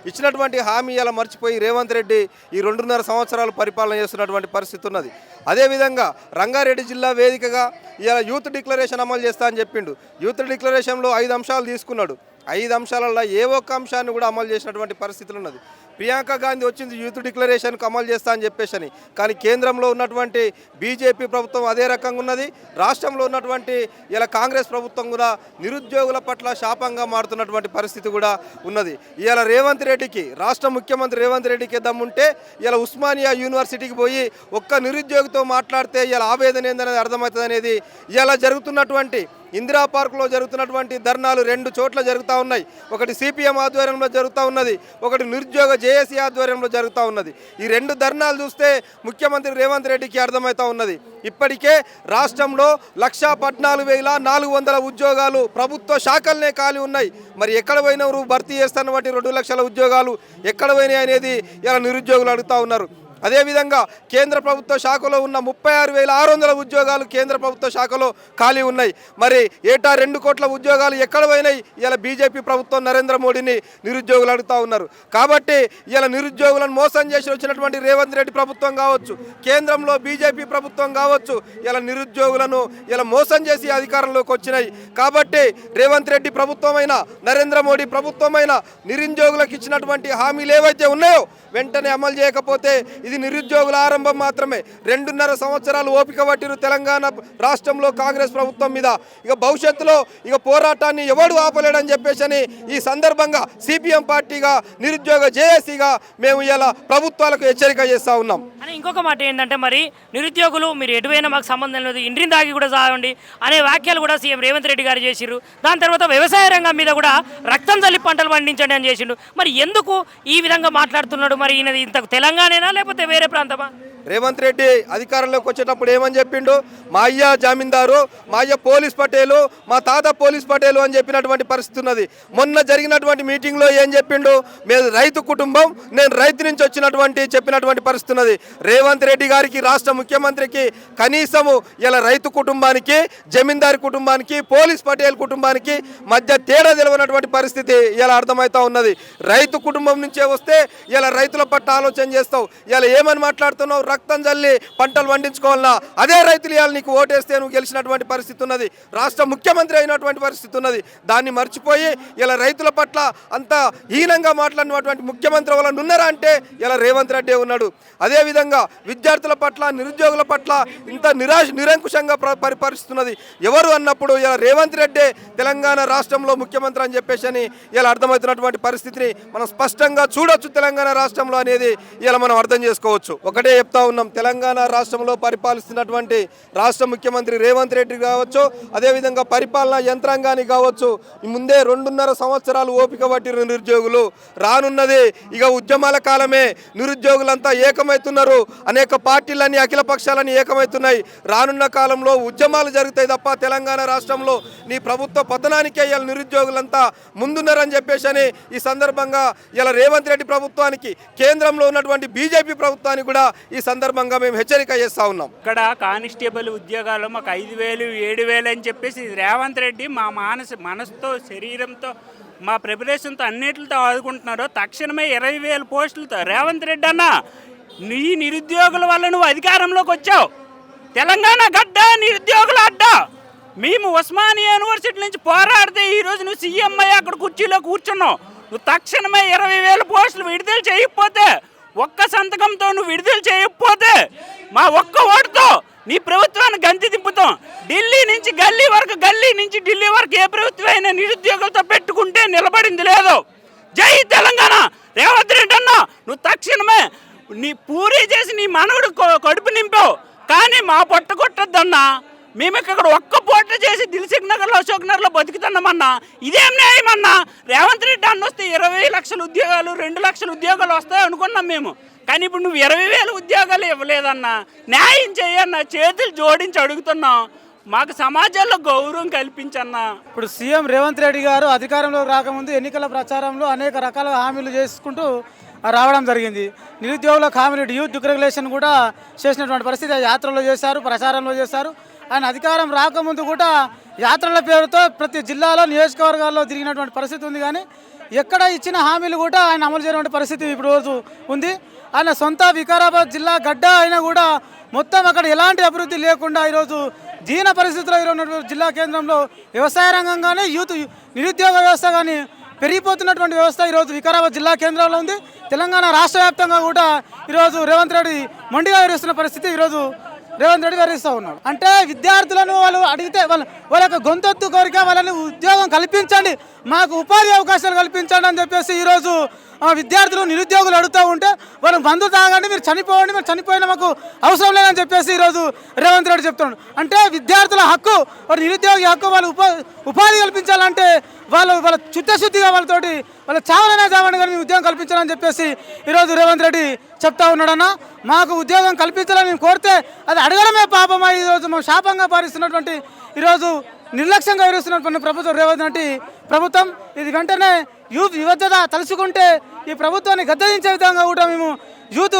S8: ఇచ్చినటువంటి హామీ ఇలా మర్చిపోయి రేవంత్ రెడ్డి ఈ 2.5 సంవత్సరాలు పరిపాలన చేస్తున్నటువంటి పరిస్థితి ఉన్నది. అదేవిధంగా రంగారెడ్డి జిల్లా వేదికగా ఇలా యూత్ డిక్లరేషన్ అమలు చేస్తా అని చెప్పిండు. యూత్ డిక్లరేషన్లో 5 అంశాలు తీసుకున్నాడు. 5 అంశాలలో ఏ ఒక్క అంశాన్ని కూడా అమలు చేసినటువంటి పరిస్థితులు ఉన్నది. ప్రియాంక గాంధీ వచ్చింది యూత్ డిక్లరేషన్కు అమలు చేస్తా అని చెప్పేసి, కానీ కేంద్రంలో ఉన్నటువంటి బీజేపీ ప్రభుత్వం అదే రకంగా ఉన్నది. రాష్ట్రంలో ఉన్నటువంటి ఇలా కాంగ్రెస్ ప్రభుత్వం కూడా నిరుద్యోగుల పట్ల శాపంగా మారుతున్నటువంటి పరిస్థితి కూడా ఉన్నది. ఇలా రేవంత్ రెడ్డికి, రాష్ట్ర ముఖ్యమంత్రి రేవంత్ రెడ్డికి దమ్ముంటే ఇలా ఉస్మానియా యూనివర్సిటీకి పోయి ఒక్క నిరుద్యోగితో మాట్లాడితే ఇలా ఆవేదన ఏందనేది అర్థమవుతుంది అనేది ఇలా జరుగుతున్నటువంటి ఇందిరా పార్కులో జరుగుతున్నటువంటి ధర్నాలు 2 చోట్ల జరుగుతూ ఉన్నాయి. ఒకటి సిపిఎం ఆధ్వర్యంలో జరుగుతూ ఉన్నది, ఒకటి నిరుద్యోగ జేఏసీ ఆధ్వర్యంలో జరుగుతూ ఉన్నది. ఈ 2 ధర్నాలు చూస్తే ముఖ్యమంత్రి రేవంత్ రెడ్డికి అర్థమవుతూ ఉన్నది. ఇప్పటికే రాష్ట్రంలో 1,14,400 ఉద్యోగాలు ప్రభుత్వ శాఖలనే ఖాళీ ఉన్నాయి. మరి ఎక్కడ పోయినವರು భర్తీ చేస్తున్న వాటి 2 లక్షల ఉద్యోగాలు ఎక్కడ పోయినాయి అనేది ఇలా నిరుద్యోగులు అడుగుతూ ఉన్నారు. అదేవిధంగా కేంద్ర ప్రభుత్వ శాఖలో ఉన్న 36,600 ఉద్యోగాలు కేంద్ర ప్రభుత్వ శాఖలో ఖాళీ ఉన్నాయి. మరి ఏటా 2 కోట్ల ఉద్యోగాలు ఎక్కడ పోయినాయి? ఇలా బీజేపీ ప్రభుత్వం నరేంద్ర మోడీని నిరుద్యోగులు అడుగుతూ ఉన్నారు. కాబట్టి ఇలా నిరుద్యోగులను మోసం చేసి వచ్చినటువంటి రేవంత్ రెడ్డి ప్రభుత్వం కావచ్చు, కేంద్రంలో బీజేపీ ప్రభుత్వం కావచ్చు, ఇలా నిరుద్యోగులను ఇలా మోసం చేసి అధికారంలోకి వచ్చినాయి. కాబట్టి రేవంత్ రెడ్డి ప్రభుత్వమైన, నరేంద్ర మోడీ ప్రభుత్వమైన నిరుద్యోగులకు ఇచ్చినటువంటి హామీలు ఏవైతే ఉన్నాయో వెంటనే అమలు చేయకపోతే ఇది నిరుద్యోగుల ఆరంభం మాత్రమే. 2.5 సంవత్సరాలు ఓపిక పట్టిరు తెలంగాణ రాష్ట్రంలో కాంగ్రెస్ ప్రభుత్వం మీద. ఇక భవిష్యత్తులో ఇక పోరాటాన్ని ఎవడు ఆపలేడని చెప్పేసి ఈ సందర్భంగా సిపిఎం పార్టీగా, నిరుద్యోగ జేఏసీగా మేము ఇలా ప్రభుత్వాలకు హెచ్చరిక చేస్తూ ఉన్నాం.
S1: అని ఇంకొక మాట ఏంటంటే, మరి నిరుద్యోగులు మీరు ఎటువైనా మాకు సంబంధం లేదు, ఇంటిని దాగి కూడా సాగండి అనే వ్యాఖ్యలు కూడా సీఎం రేవంత్ రెడ్డి గారు చేసిర్రు. దాని తర్వాత వ్యవసాయ రంగం మీద కూడా రక్తం చల్లి పంటలు పండించండి అని చేసిండు. మరి ఎందుకు ఈ విధంగా మాట్లాడుతున్నాడు? మరి ఈయనది ఇంత తెలంగాణనా లేకపోతే వేరే ప్రాంతమా?
S8: రేవంత్ రెడ్డి అధికారంలోకి వచ్చేటప్పుడు ఏమని చెప్పిండు? మా అయ్య జామీందారు, మా అయ్య పోలీస్ పటేలు, మా తాత పోలీస్ పటేలు అని చెప్పినటువంటి పరిస్థితి ఉన్నది. మొన్న జరిగినటువంటి మీటింగ్లో ఏం చెప్పిండు? మేము రైతు కుటుంబం, నేను రైతు నుంచి వచ్చినటువంటి చెప్పినటువంటి పరిస్థితి ఉన్నది. రేవంత్ రెడ్డి గారికి, రాష్ట్ర ముఖ్యమంత్రికి కనీసము ఇలా రైతు కుటుంబానికి, జమీందారు కుటుంబానికి, పోలీస్ పటేల్ కుటుంబానికి మధ్య తేడా తెలియనటువంటి పరిస్థితి ఇలా అర్థమవుతా ఉన్నది. రైతు కుటుంబం నుంచే వస్తే ఇలా రైతుల పట్ల ఆలోచన చేస్తావు. ఇలా ఏమని మాట్లాడుతున్నావు? రక్తం జల్లి పంటలు పండించుకోవాలన్నా అదే రైతులు ఇవాళ నీకు ఓటేస్తే నువ్వు గెలిచినటువంటి పరిస్థితి ఉన్నది. రాష్ట్ర ముఖ్యమంత్రి అయినటువంటి పరిస్థితి ఉన్నది. దాన్ని మర్చిపోయి ఇలా రైతుల పట్ల అంత హీనంగా మాట్లాడినటువంటి ముఖ్యమంత్రి వల్ల ఉన్నారా అంటే ఇలా రేవంత్ రెడ్డి ఉన్నాడు. అదేవిధంగా విద్యార్థుల పట్ల, నిరుద్యోగుల పట్ల ఇంత నిరంకుశంగా పరిపాలిస్తున్నది ఎవరు అన్నప్పుడు ఇలా రేవంత్ రెడ్డి తెలంగాణ రాష్ట్రంలో ముఖ్యమంత్రి అని చెప్పేసి అని ఇలా అర్థమవుతున్నటువంటి పరిస్థితిని మనం స్పష్టంగా చూడొచ్చు తెలంగాణ రాష్ట్రంలో అనేది ఇలా మనం అర్థం చేసుకోవచ్చు. ఒకటే చెప్తా ఉన్నాం, తెలంగాణ రాష్ట్రంలో పరిపాలిస్తున్నటువంటి రాష్ట్ర ముఖ్యమంత్రి రేవంత్ రెడ్డి కావచ్చు, అదేవిధంగా పరిపాలనా యంత్రాంగానికి కావచ్చు, ముందే 2.5 సంవత్సరాలు ఓపిక పట్టిన నిరుద్యోగులు. రానున్నది ఇక ఉద్యమాల కాలమే. నిరుద్యోగులంతా ఏకమవుతున్నారు. అనేక పార్టీలన్నీ, అఖిల పక్షాలన్నీ ఏకమవుతున్నాయి. రానున్న కాలంలో ఉద్యమాలు జరుగుతాయి తప్ప తెలంగాణ రాష్ట్రంలో నీ ప్రభుత్వ పతనానికే ఇలా నిరుద్యోగులంతా ముందున్నారని చెప్పేసి అని ఈ సందర్భంగా ఇలా రేవంత్ రెడ్డి ప్రభుత్వానికి, కేంద్రంలో ఉన్నటువంటి బీజేపీ ప్రభుత్వానికి కూడా ఈ సందర్భంగా మేము హెచ్చరిక చేస్తా ఉన్నాం.
S9: ఇక్కడ కానిస్టేబుల్ ఉద్యోగాలు మాకు 5,000, 7,000 అని చెప్పేసి రేవంత్ రెడ్డి మా మనసుతో, శరీరంతో, మా ప్రిపరేషన్తో అన్నిటితో ఆదుకుంటున్నారు. తక్షణమే 20,000 పోస్టులతో రేవంత్ రెడ్డి అన్న నీ నిరుద్యోగుల వల్ల నువ్వు అధికారంలోకి వచ్చావు. తెలంగాణ గడ్డ నిరుద్యోగుల అడ్డ. మేము ఉస్మానియా యూనివర్సిటీ నుంచి పోరాడితే ఈరోజు నువ్వు సీఎం అయ్యి అక్కడ కుర్చీలో కూర్చున్నావు. నువ్వు తక్షణమే 20,000 పోస్టులు విడుదల చేయకపోతే, ఒక్క సంతకంతో నువ్వు విడుదల చేయకపోతే మా ఒక్క ఓటుతో నీ ప్రభుత్వాన్ని గంతి తిప్పుతాం. ఢిల్లీ నుంచి గల్లీ వరకు, గల్లీ నుంచి ఢిల్లీ వరకు ఏ ప్రభుత్వం అయినా నిరుద్యోగులతో పెట్టుకుంటే నిలబడింది లేదు. జై తెలంగాణ. రేవంత్ రెడ్డి అన్న నువ్వు తక్షణమే నీ పూరీ చేసి నీ మనవుడు కడుపు నింపావు, కానీ మా పొట్ట కొట్టద్దన్నా. మేము ఇక్కడ ఒక్క పూట చేసి దిల్సుఖ్ నగర్లో, అశోక్ నగర్లో బతుకుతున్నామన్నా. ఇదేం న్యాయమన్నా? రేవంత్ రెడ్డి అన్న వస్తే 20 లక్షల ఉద్యోగాలు, 2 లక్షల ఉద్యోగాలు వస్తాయి అనుకున్నాం మేము. కానీ ఇప్పుడు నువ్వు 20,000 ఉద్యోగాలు ఇవ్వలేదన్నా. న్యాయం చేయన్నా, చేతులు జోడించి అడుగుతున్నాం. మాకు సమాజంలో గౌరవం కల్పించన్నా.
S3: ఇప్పుడు సీఎం రేవంత్ రెడ్డి గారు అధికారంలోకి రాకముందు ఎన్నికల ప్రచారంలో అనేక రకాల హామీలు చేసుకుంటూ రావడం జరిగింది. నిరుద్యోగులకు హామీలు, యూత్ డిక్లరేషన్ కూడా చేసినటువంటి పరిస్థితి యాత్రలో చేశారు, ప్రచారంలో చేశారు. ఆయన అధికారం రాకముందు కూడా యాత్రల పేరుతో ప్రతి జిల్లాలో, నియోజకవర్గాల్లో తిరిగినటువంటి పరిస్థితి ఉంది. కానీ ఎక్కడ ఇచ్చిన హామీలు కూడా ఆయన అమలు చేయనటువంటి పరిస్థితి ఇప్పుడు రోజు ఉంది. ఆయన సొంత వికారాబాద్ జిల్లా గడ్డ అయినా కూడా మొత్తం అక్కడ ఎలాంటి అభివృద్ధి లేకుండా ఈరోజు దీన పరిస్థితుల్లో ఉన్నటువంటి జిల్లా కేంద్రంలో వ్యవసాయ రంగం కానీ, యూత్ నిరుద్యోగ వ్యవస్థ కానీ పెరిగిపోతున్నటువంటి వ్యవస్థ ఈరోజు వికారాబాద్ జిల్లా కేంద్రంలో ఉంది. తెలంగాణ రాష్ట్ర వ్యాప్తంగా కూడా ఈరోజు రేవంత్ రెడ్డి మొండిగా వివరిస్తున్న పరిస్థితి ఈరోజు రేవంత్ రెడ్డి వివరిస్తూ ఉన్నాడు. అంటే విద్యార్థులను వాళ్ళు అడిగితే వాళ్ళ యొక్క గొంతెత్తు కోరిక వాళ్ళని ఉద్యోగం కల్పించండి, మాకు ఉపాధి అవకాశాలు కల్పించండి అని చెప్పేసి ఈరోజు విద్యార్థులు, నిరుద్యోగులు అడుగుతూ ఉంటే వాళ్ళు మందు తాగండి, మీరు చనిపోండి, మీరు చనిపోయినా మాకు అవసరం లేదని చెప్పేసి ఈరోజు రేవంత్ రెడ్డి చెప్తున్నాడు. అంటే విద్యార్థుల హక్కు, వారి నిరుద్యోగి హక్కు, వాళ్ళు ఉపాధి కల్పించాలంటే వాళ్ళ చిత్తశుద్ధిగా వాళ్ళతోటి వాళ్ళ చావలనే చావండి కానీ ఉద్యోగం కల్పించాలని చెప్పేసి ఈరోజు రేవంత్ రెడ్డి చెప్తా ఉన్నాడన్న. మాకు ఉద్యోగం కల్పించాలని మేము కోరితే అది అడగడమే పాపమా ఈరోజు మేము శాపంగా పారిస్తున్నటువంటి, ఈరోజు నిర్లక్ష్యంగా వివరిస్తున్నటువంటి ప్రభుత్వం రేవంత్ రెడ్డి ప్రభుత్వం. ఇది వెంటనే యూత్ యువత తలుచుకుంటే ఈ ప్రభుత్వాన్ని గద్దెదించే విధంగా కూడా మేము యూత్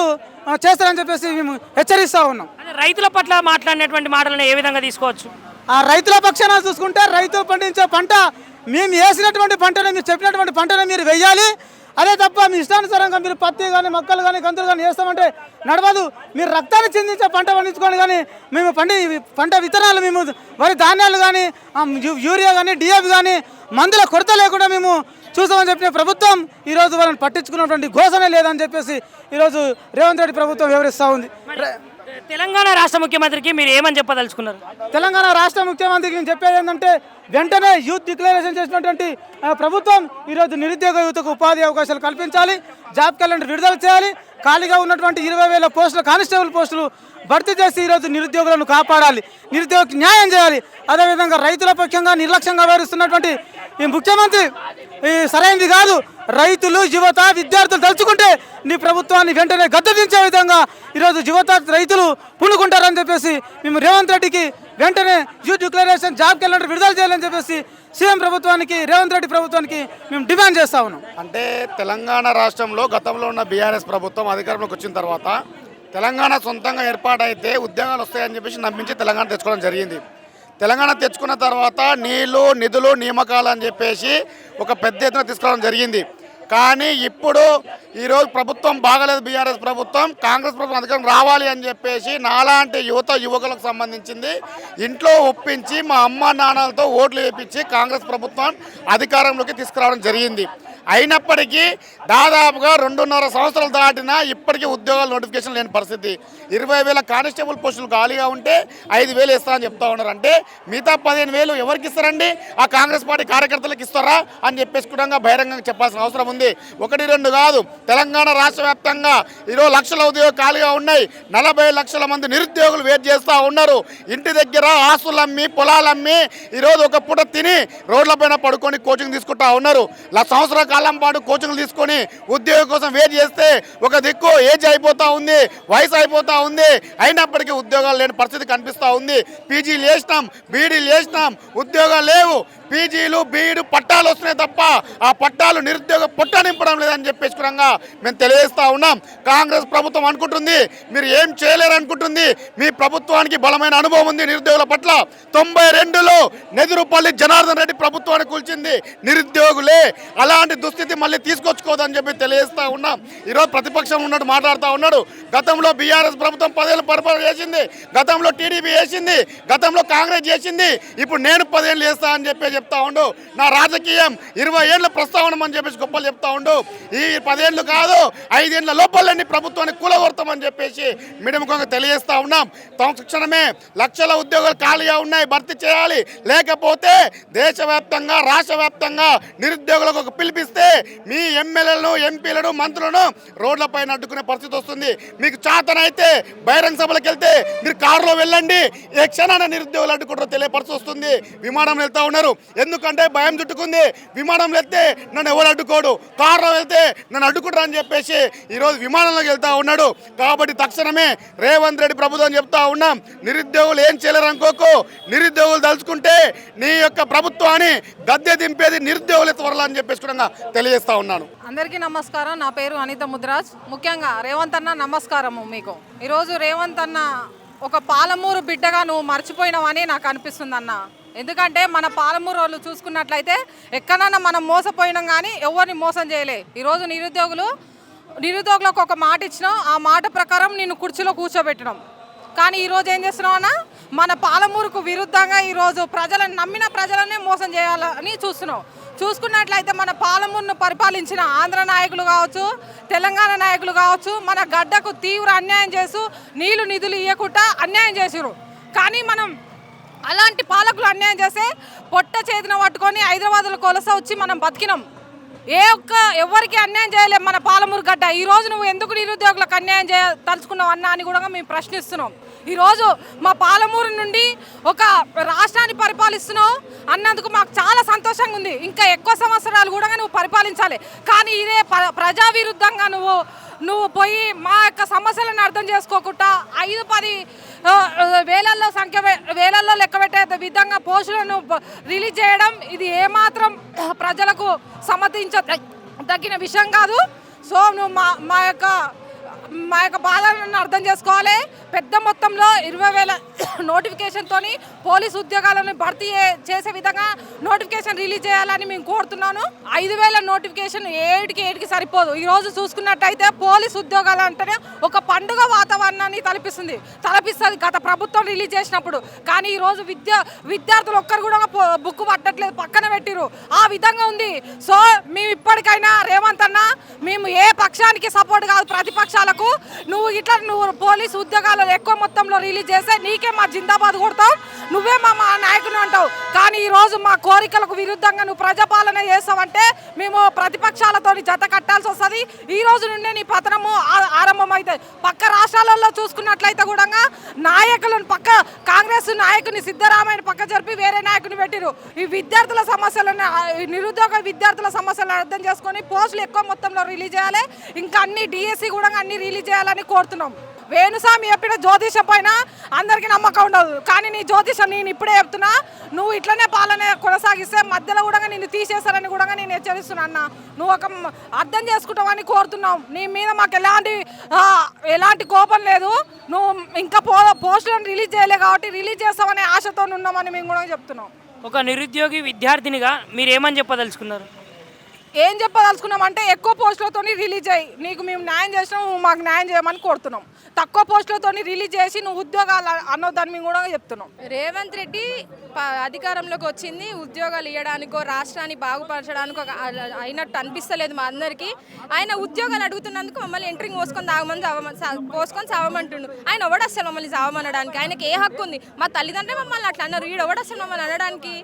S3: చేస్తారని చెప్పేసి మేము హెచ్చరిస్తూ ఉన్నాం.
S1: రైతుల పట్ల మాట్లాడినటువంటి మాటలను ఏ విధంగా తీసుకోవచ్చు?
S3: ఆ రైతుల పక్షాన చూసుకుంటే రైతులు పండించే పంట, మేము వేసినటువంటి పంటనే, మీరు చెప్పినటువంటి పంటనే మీరు వెయ్యాలి. అదే తప్ప మీ ఇష్టానుసారంగా మీరు పత్తి కానీ, మొక్కలు కానీ, కందులు కానీ వేస్తామంటే నడవదు. మీరు రక్తాన్ని చెందించే పంట పండించుకోండి, కానీ మేము పంట విత్తనాలు, మేము వరి ధాన్యాలు కానీ, యూరియా కానీ, డిఏపి కానీ మందుల కొరత లేకుండా మేము చూసామని చెప్పిన ప్రభుత్వం ఈరోజు వాళ్ళని పట్టించుకున్నటువంటి ఘోషణ లేదని చెప్పేసి ఈరోజు రేవంత్ రెడ్డి ప్రభుత్వం వివరిస్తూ ఉంది.
S1: తెలంగాణ రాష్ట్ర ముఖ్యమంత్రికి మీరు ఏమని చెప్పదలుచుకున్నారు?
S3: తెలంగాణ రాష్ట్ర ముఖ్యమంత్రికి నేను చెప్పేది ఏంటంటే వెంటనే యూత్ డిక్లరేషన్ చేసినటువంటి ప్రభుత్వం ఈరోజు నిరుద్యోగ యువతకు ఉపాధి అవకాశాలు కల్పించాలి, జాబ్ క్యాలెండర్ విడుదల చేయాలి, ఖాళీగా ఉన్నటువంటి 20,000 పోస్టులు, కానిస్టేబుల్ పోస్టులు భర్తీ చేసి ఈరోజు నిరుద్యోగులను కాపాడాలి, నిరుద్యోగకి న్యాయం చేయాలి. అదేవిధంగా రైతుల పక్షంగా నిర్లక్ష్యంగా వ్యవహరిస్తున్నటువంటి ఈ ముఖ్యమంత్రి సరైనది కాదు. రైతులు, యువత, విద్యార్థులు తలుచుకుంటే నీ ప్రభుత్వాన్ని వెంటనే గద్దెదించే విధంగా ఈరోజు యువత, రైతులు పూనుకుంటారని చెప్పేసి మేము రేవంత్ రెడ్డికి వెంటనే యూత్ డిక్లరేషన్, జాబ్ క్యాలెండర్ విడుదల చేయాలని చెప్పేసి సీఎం ప్రభుత్వానికి, రేవంత్ రెడ్డి ప్రభుత్వానికి మేము డిమాండ్ చేస్తా ఉన్నాం.
S10: అంటే తెలంగాణ రాష్ట్రంలో గతంలో ఉన్న బీఆర్ఎస్ ప్రభుత్వం అధికారంలోకి వచ్చిన తర్వాత తెలంగాణ సొంతంగా ఏర్పాటైతే ఉద్యోగాలు వస్తాయని చెప్పేసి నమ్మించి తెలంగాణ తెచ్చుకోవడం జరిగింది. తెలంగాణ తెచ్చుకున్న తర్వాత నీళ్లు, నిధులు, నియామకాలు అని చెప్పేసి ఒక పెద్ద ఎత్తున తీసుకురావడం జరిగింది. కానీ ఇప్పుడు ఈరోజు ప్రభుత్వం బాగలేదు, బీఆర్ఎస్ ప్రభుత్వం, కాంగ్రెస్ ప్రభుత్వం అధికారం రావాలి అని చెప్పేసి నాలాంటి యువకులకు సంబంధించింది ఇంట్లో ఒప్పించి మా అమ్మ నాన్నలతో ఓట్లు వేయించి కాంగ్రెస్ ప్రభుత్వం అధికారంలోకి తీసుకురావడం జరిగింది. అయినప్పటికీ దాదాపుగా 2.5 సంవత్సరాలు దాటినా ఇప్పటికీ ఉద్యోగాల నోటిఫికేషన్ లేని పరిస్థితి. 20,000 కానిస్టేబుల్ పోస్టులు ఖాళీగా ఉంటే 5,000 ఇస్తారని చెప్తా ఉన్నారు. అంటే మిగతా 15,000 ఎవరికి ఇస్తారండి? ఆ కాంగ్రెస్ పార్టీ కార్యకర్తలకు ఇస్తారా అని చెప్పేసి కూడా బహిరంగంగా చెప్పాల్సిన అవసరం ఉంది. 1-2 కాదు, తెలంగాణ రాష్ట్ర వ్యాప్తంగా ఈరోజు లక్షల ఉద్యోగాలు ఖాళీగా ఉన్నాయి. 40 లక్షల మంది నిరుద్యోగులు వెయిట్ చేస్తూ ఉన్నారు. ఇంటి దగ్గర ఆస్తులమ్మి, పొలాలమ్మి ఈరోజు ఒక పూట తిని రోడ్లపైన పడుకొని కోచింగ్ తీసుకుంటా ఉన్నారు. సంవత్సరాల కాలం పాటు కోచింగ్లు తీసుకొని ఉద్యోగం కోసం వెయిట్ చేస్తే ఒక దిక్కు ఏజ్ అయిపోతూ ఉంది, వయసు అయిపోతూ ఉంది, అయినప్పటికీ ఉద్యోగాలు లేని పరిస్థితి కనిపిస్తూ ఉంది. పీజీలు చేసినాం, బీఈడీలు చేసినాం, ఉద్యోగాలు లేవు. పీజీలు, బీఈడు పట్టాలు వస్తున్నాయి తప్ప ఆ పట్టాలు నిరుద్యోగ పొట్ట నింపడం లేదని చెప్పేసి కూడా మేము తెలియజేస్తూ ఉన్నాం. కాంగ్రెస్ ప్రభుత్వం అనుకుంటుంది మీరు ఏం చేయలేరు అనుకుంటుంది. మీ ప్రభుత్వానికి బలమైన అనుభవం ఉంది నిరుద్యోగుల పట్ల. 92లో నెదురుపల్లి జనార్దన్ రెడ్డి ప్రభుత్వాన్ని కూల్చింది నిరుద్యోగులే. అలాంటి దుస్థితి మళ్ళీ తీసుకొచ్చుకోదని చెప్పి తెలియజేస్తూ ఉన్నాం. ఈరోజు ప్రతిపక్షం ఉన్నట్టు మాట్లాడుతూ ఉన్నాడు. గతంలో బీఆర్ఎస్ ప్రభుత్వం 10 ఏళ్ళు పరిపాలన చేసింది, గతంలో టీడీపీ చేసింది, గతంలో కాంగ్రెస్ చేసింది, ఇప్పుడు నేను 10 ఏళ్ళు చేస్తా అని చెప్పి చెప్తా ఉండు. నా రాజకీయం 20 ఏళ్ళ ప్రస్తావన అని చెప్పేసి గొప్పలు చెప్తా ఉండు. ఈ 10 ఏళ్ళు కాదు, 5 ఏళ్ళ లోపలన్నీ ప్రభుత్వాన్ని కూలగొడతామని చెప్పేసి మిడిముఖంగా తెలియజేస్తా ఉన్నాం. తక్షణమే లక్షల ఉద్యోగాలు ఖాళీగా ఉన్నాయి, భర్తీ చేయాలి. లేకపోతే దేశవ్యాప్తంగా, రాష్ట్ర వ్యాప్తంగా నిరుద్యోగులకు ఒక పిలిపిస్తే మీ ఎమ్మెల్యేలను, ఎంపీలను, మంత్రులను రోడ్లపైన అడ్డుకునే పరిస్థితి వస్తుంది. మీకు చాతనైతే బహిరంగ సభలకు వెళ్తే మీరు కారులో వెళ్ళండి, ఏ క్షణాన నిరుద్యోగులు అడ్డుకుంటారో తెలియ పరిస్థితి వస్తుంది. విమానం వెళ్తా ఉన్నారు, ఎందుకంటే భయం చుట్టుకుంది. విమానం వెళ్తే నన్ను ఎవరు అడ్డుకోడు, కారులో వెళ్తే నన్ను అడ్డుకుంటారు అని చెప్పేసి ఈరోజు విమానంలోకి వెళ్తా ఉన్నాడు. కాబట్టి తక్షణమే రేవంత్ రెడ్డి ప్రభుత్వం చెప్తా ఉన్నాం, నిరుద్యోగులు ఏం చేయలేరు అనుకోకు. నిరుద్యోగులు తలుచుకుంటే నీ యొక్క ప్రభుత్వాన్ని గద్దె దింపేది నిరుద్యోగుల త్వరలో అని చెప్పేసి కూడా తెలియజేస్తా ఉన్నాను.
S11: అందరికీ నమస్కారం. నా పేరు అనిత ముద్రాజ్. ముఖ్యంగా రేవంత్ అన్న నమస్కారము మీకు. ఈరోజు రేవంత్ అన్న ఒక పాలమూరు బిడ్డగా నువ్వు మర్చిపోయినావని నాకు అనిపిస్తుంది అన్న. ఎందుకంటే మన పాలమూరు వాళ్ళు చూసుకున్నట్లయితే ఎక్కడన్నా మనం మోసపోయినాం కానీ ఎవరిని మోసం చేయలే. ఈరోజు నిరుద్యోగులకు ఒక మాట ఇచ్చినాం, ఆ మాట ప్రకారం నిన్ను కుర్చీలో కూర్చోబెట్టినాం. కానీ ఈరోజు ఏం చేస్తున్నావు అన్న, మన పాలమూరుకు విరుద్ధంగా ఈరోజు ప్రజలను నమ్మిన ప్రజలనే మోసం చేయాలని చూస్తున్నావు. చూసుకున్నట్లయితే మన పాలమూరును పరిపాలించిన ఆంధ్ర నాయకులు కావచ్చు, తెలంగాణ నాయకులు కావచ్చు, మన గడ్డకు తీవ్ర అన్యాయం చేస్తూ నీళ్లు, నిధులు ఇవ్వకుండా అన్యాయం చేసిరు. కానీ మనం అలాంటి పాలకులు అన్యాయం చేస్తే పొట్ట చేతిన పట్టుకొని హైదరాబాద్లో కొలస వచ్చి మనం బతికినాం. ఎవరికి అన్యాయం చేయలేము మన పాలమూరు గడ్డ. ఈరోజు నువ్వు ఎందుకు నిరుద్యోగులకు అన్యాయం తలుచుకున్నావు అన్న అని కూడా మేము ప్రశ్నిస్తున్నాం. ఈరోజు మా పాలమూరు నుండి ఒక రాష్ట్రాన్ని పరిపాలిస్తున్నావు అన్నందుకు మాకు చాలా సంతోషంగా ఉంది. ఇంకా ఎక్కువ సంవత్సరాలు కూడా నువ్వు పరిపాలించాలి. కానీ ఇదే ప్రజా విరుద్ధంగా నువ్వు పోయి మా యొక్క సమస్యలను అర్థం చేసుకోకుండా 5-10 వేలల్లో లెక్క పెట్టే విధంగా పోస్టులను రిలీజ్ చేయడం ఇది ఏమాత్రం ప్రజలకు సమర్థించదగిన విషయం కాదు. సో నువ్వు మా యొక్క బాధలను అర్థం చేసుకోవాలి. పెద్ద మొత్తంలో 20,000 నోటిఫికేషన్తో పోలీసు ఉద్యోగాలను భర్తీ చేసే విధంగా నోటిఫికేషన్ రిలీజ్ చేయాలని మేము కోరుతున్నాను. 5,000 నోటిఫికేషన్ ఏటికి సరిపోదు. ఈరోజు చూసుకున్నట్టయితే పోలీసు ఉద్యోగాలు అంటేనే ఒక పండుగ వాతావరణాన్ని తలపిస్తుంది గత ప్రభుత్వం రిలీజ్ చేసినప్పుడు. కానీ ఈరోజు విద్యార్థులు ఒక్కరు కూడా బుక్ పట్టట్లేదు, పక్కన పెట్టిరు. ఆ విధంగా ఉంది. సో మేము ఇప్పటికైనా రేవంత్ అన్న, మేము ఏ పక్షానికి సపోర్ట్ కాదు, ప్రతిపక్షాలకు. నువ్వు పోలీసు ఉద్యోగాలు ఎక్కువ మొత్తంలో రిలీజ్ చేస్తే నీకే మా జిందాబాద్ కొడతావు, నువ్వే మా నాయకుని అంటావు. కానీ ఈరోజు మా కోరికలకు విరుద్ధంగా నువ్వు ప్రజాపాలన చేస్తావంటే మేము ప్రతిపక్షాలతో జత కట్టాల్సి వస్తుంది. ఈ రోజు నుండే నీ పతనము ఆరంభమవుతుంది. పక్క రాష్ట్రాలలో చూసుకున్నట్లయితే కూడా నాయకులను పక్క కాంగ్రెస్ నాయకుని సిద్ధరామయ్యని పక్క జరిపి వేరే నాయకుని పెట్టిరు. ఈ విద్యార్థుల సమస్యలను నిరుద్యోగ విద్యార్థుల సమస్యలను అర్థం చేసుకొని పోస్టులు ఎక్కువ మొత్తంలో రిలీజ్ చేయాలి. ఇంకా అన్ని డిఎస్సి కూడా అన్ని రిలీజ్ చేయాలని కోరుతున్నాం. వేణుస్వామి చెప్పిన జ్యోతిషం పైన అందరికీ నమ్మకం ఉండదు, కానీ నీ జ్యోతిషం నేను ఇప్పుడే చెప్తున్నా, నువ్వు ఇట్లనే పాలన కొనసాగిస్తే మధ్యలో కూడా నిన్ను తీసేస్తారని కూడా నేను హెచ్చరిస్తున్నా అన్న. నువ్వు ఒక అర్థం చేసుకుంటావని కోరుతున్నాం. నీ మీద మాకు ఎలాంటి కోపం లేదు. నువ్వు ఇంకా పోస్టులను రిలీజ్ చేయలే కాబట్టి రిలీజ్ చేస్తామనే ఆశతో ఉన్నామని మేము కూడా చెప్తున్నాం.
S1: ఒక నిరుద్యోగి విద్యార్థినిగా మీరు ఏమని చెప్పదలుచుకున్నారు?
S11: ఏం చెప్పదలుచుకున్నామంటే ఎక్కువ పోస్టులతో రిలీజ్ అయ్యి నీకు మేము న్యాయం చేసినాం, నువ్వు మాకు న్యాయం చేయమని కోరుతున్నాం. తక్కువ పోస్టులతో రిలీజ్ చేసి నువ్వు ఉద్యోగాలు అనొద్దని మేము కూడా చెప్తున్నాం.
S7: రేవంత్ రెడ్డి అధికారంలోకి వచ్చింది ఉద్యోగాలు ఇవ్వడానికో రాష్ట్రాన్ని బాగుపరచడానికో అయినట్టు అనిపిస్తలేదు మా అందరికీ. ఆయన ఉద్యోగాలు అడుగుతున్నందుకు మమ్మల్ని ఎంట్రింగ్ పోసుకొని చావమంటుండు. ఆయన ఎవడొస్తారు మమ్మల్ని చావమనడానికి? ఆయనకి ఏ హక్కు ఉంది? మా తల్లిదండ్రులు మమ్మల్ని అట్లా అన్నారు, వీడు ఎవడొస్తారు మమ్మల్ని అనడానికి?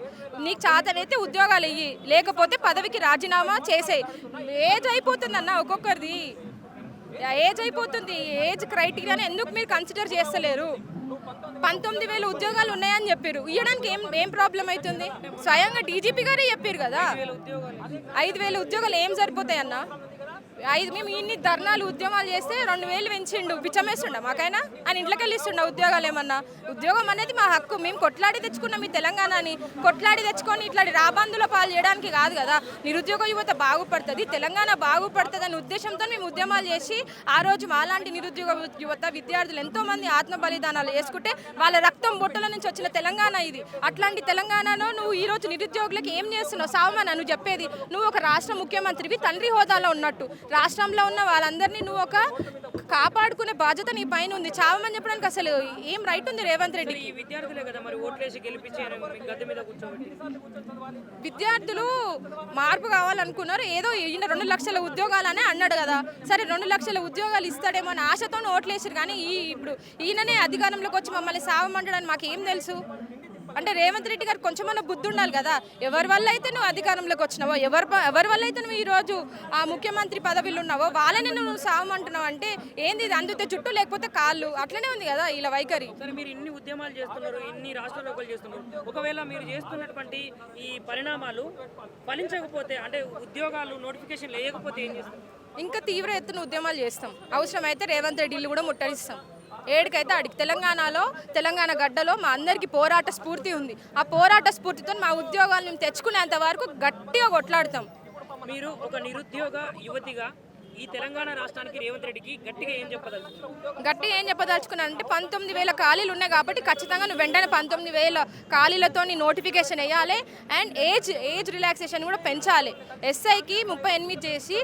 S7: నీకు చేతనైతే ఉద్యోగాలు ఇయ్యి, లేకపోతే పదవికి రాజీనామా చేసేయి. ఏజ్ అయిపోతుందన్న ఒక్కొక్కరిది, ఏజ్ అయిపోతుంది. ఏజ్ క్రైటీరియాని ఎందుకు మీరు కన్సిడర్ చేస్తలేరు? 19,000 ఉద్యోగాలు ఉన్నాయని చెప్పారు, ఇవ్వడానికి ఏం ప్రాబ్లం అవుతుంది? స్వయంగా డీజీపీ గారే చెప్పారు కదా, 5,000 ఉద్యోగాలు ఏం సరిపోతాయి అన్న? మేము ఇన్ని ధర్నాలు ఉద్యమాలు చేస్తే 2,000 పెంచిండు, బిచ్చమేస్తుండ మాకైనా? ఆయన ఇంట్లోకి వెళ్ళి ఇస్తుండ ఉద్యోగాలు ఏమన్నా? ఉద్యోగం అనేది మా హక్కు. మేము కొట్లాడి తెచ్చుకున్నాం ఈ తెలంగాణని. కొట్లాడి తెచ్చుకొని ఇట్లా రాబందుల పాలు చేయడానికి కాదు కదా. నిరుద్యోగ యువత బాగుపడుతుంది, తెలంగాణ బాగుపడుతుంది అనే ఉద్దేశంతో మేము ఉద్యమాలు చేసి ఆ రోజు మాలాంటి నిరుద్యోగ యువత విద్యార్థులు ఎంతోమంది ఆత్మ బలిదానాలు చేసుకుంటే వాళ్ళ రక్తం బొట్టల నుంచి వచ్చిన తెలంగాణ ఇది. అట్లాంటి తెలంగాణలో నువ్వు ఈరోజు నిరుద్యోగులకు ఏం చేస్తున్నావు? సావమని నువ్వు చెప్పేది. నువ్వు ఒక రాష్ట్ర ముఖ్యమంత్రివి, తండ్రి హోదాలో ఉన్నట్టు రాష్ట్రంలో ఉన్న వాళ్ళందరినీ నువ్వు ఒక కాపాడుకునే బాధ్యత నీ పైన ఉంది. చావమని చెప్పడానికి అసలు ఏం రైట్ ఉంది రేవంత్ రెడ్డికి?
S1: విద్యార్థులే కదా మరి ఓట్లేసి గెలిపించారు గద్దె మీద కూర్చోబెట్టి.
S7: విద్యార్థులు మార్పు కావాలనుకున్నారు. ఏదో ఈయన 2 లక్షల ఉద్యోగాలనే అన్నాడు కదా, సరే 2 లక్షల ఉద్యోగాలు ఇస్తాడేమో అని ఆశతో ఓట్లేసారు. కానీ ఇప్పుడు ఈయననే అధికారంలోకి వచ్చి మమ్మల్ని సావమంటాడని మాకేం తెలుసు? అంటే రేవంత్ రెడ్డి గారు కొంచెమన్నా బుద్ధి ఉండాలి కదా. ఎవరి వల్ల అయితే నువ్వు అధికారంలోకి వచ్చినావో, ఎవరి వల్ల అయితే నువ్వు ఈరోజు ఆ ముఖ్యమంత్రి పదవిలో ఉన్నావో వాళ్ళని నువ్వు సావమంటున్నావు అంటే ఏంది? ఇది అందుతే చుట్టూ లేకపోతే కాళ్ళు, అట్లనే ఉంది కదా ఇలా వైఖరి.
S1: సరే, మీరు ఇన్ని ఉద్యమాలు చేస్తున్నారు, ఇన్ని రాష్ట్రాల్లో చేస్తున్నారు, ఒకవేళ మీరు చేస్తున్నటువంటి ఈ పరిణామాలు ఫలించకపోతే, అంటే ఉద్యోగాలు నోటిఫికేషన్ లేకపోతే ఏం చేస్తారు?
S7: ఇంకా తీవ్ర ఎత్తున ఉద్యమాలు చేస్తాం. అవసరమైతే రేవంత్ రెడ్డి ఇల్లు కూడా ముట్టడిస్తాం. ఏడికైతే అడిగి తెలంగాణ గడ్డలో మా అందరికీ పోరాట స్ఫూర్తి ఉంది. ఆ పోరాట స్ఫూర్తితో మా ఉద్యోగాలు మేము తెచ్చుకునేంత వరకు గట్టిగా కొట్లాడతాం.
S1: మీరు ఒక నిరుద్యోగ యువతిగా ఈ తెలంగాణ రాష్ట్రానికి రేవంత్ రెడ్డికి గట్టిగా ఏం
S7: చెప్పదలుచుకున్నానంటే 19,000 ఖాళీలు ఉన్నాయి కాబట్టి ఖచ్చితంగా నువ్వు వెంటనే 19,000 ఖాళీలతో నోటిఫికేషన్ వేయాలి. అండ్ ఏజ్ రిలాక్సేషన్ కూడా పెంచాలి. ఎస్ఐకి 38 చేసి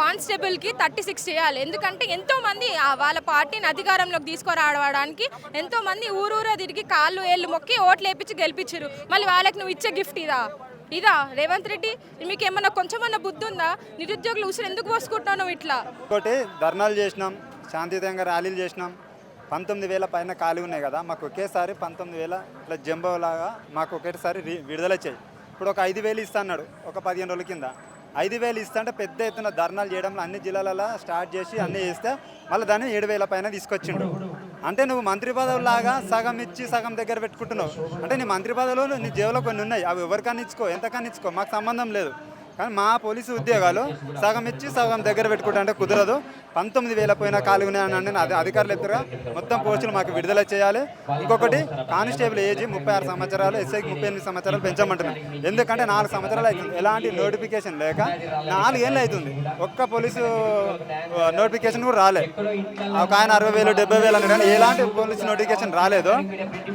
S7: కానిస్టేబుల్కి 36 చేయాలి. ఎందుకంటే ఎంతోమంది వాళ్ళ పార్టీని అధికారంలోకి తీసుకురావడానికి ఎంతోమంది ఊరూరా తిరిగి కాళ్ళు ఏళ్ళు మొక్కి ఓట్లు వేయించి గెలిపించారు. మళ్ళీ వాళ్ళకి నువ్వు ఇచ్చే గిఫ్ట్ ఇదా రేవంత్ రెడ్డి? మీకు ఏమన్నా కొంచెమన్నా బుద్ధి ఉందా? నిరుద్యోగులు ఉసురు ఎందుకు పోసుకుంటున్నావు ఇట్లా?
S12: ఇంకోటి ధర్నాలు చేసినాం, శాంతియుతంగా ర్యాలీలు చేసినాం. 19,000 పైన ఖాళీ ఉన్నాయి కదా, మాకు ఒకేసారి 19,000 ఇట్లా జంబోలాగా మాకు ఒకేసారి విడుదల చేయి. ఇప్పుడు ఒక 5,000 ఇస్తా అన్నాడు ఒక 15 రోజుల కింద. 5,000 ఇస్తా అంటే పెద్ద ఎత్తున ధర్నాలు చేయడంలో అన్ని జిల్లాలలో స్టార్ట్ చేసి అన్నీ చేస్తే మళ్ళీ దాన్ని 7,000 పైన తీసుకొచ్చిండు. అంటే నువ్వు మంత్రి పదవులాగా సగం ఇచ్చి సగం దగ్గర పెట్టుకుంటున్నావు. అంటే నీ మంత్రి పదవులు నీ జేబులో కొన్ని ఉన్నాయి, అవి ఎవరికన్నా ఇచ్చుకో, ఎంతకన్నా ఇచ్చుకో, మాకు సంబంధం లేదు. కానీ మా పోలీసు ఉద్యోగాలు సగం ఇచ్చి సగం దగ్గర పెట్టుకుంటా అంటే కుదరదు. 19,000 పోయిన ఖాళీ ఉన్నాయని అధికారులు ఎత్తుగా మొత్తం పోస్టులు మాకు విడుదల చేయాలి. ఇంకొకటి కానిస్టేబుల్ ఏజ్ 36 సంవత్సరాలు, ఎస్ఐకి 38 సంవత్సరాలు పెంచమంటున్నాం. ఎందుకంటే 4 సంవత్సరాలు అవుతుంది ఎలాంటి నోటిఫికేషన్ లేక, 4 ఏళ్ళు అవుతుంది ఒక్క పోలీసు నోటిఫికేషన్ కూడా రాలేదు. ఒక ఆయన 60,000 70,000 అని కానీ ఎలాంటి పోలీసు నోటిఫికేషన్ రాలేదు.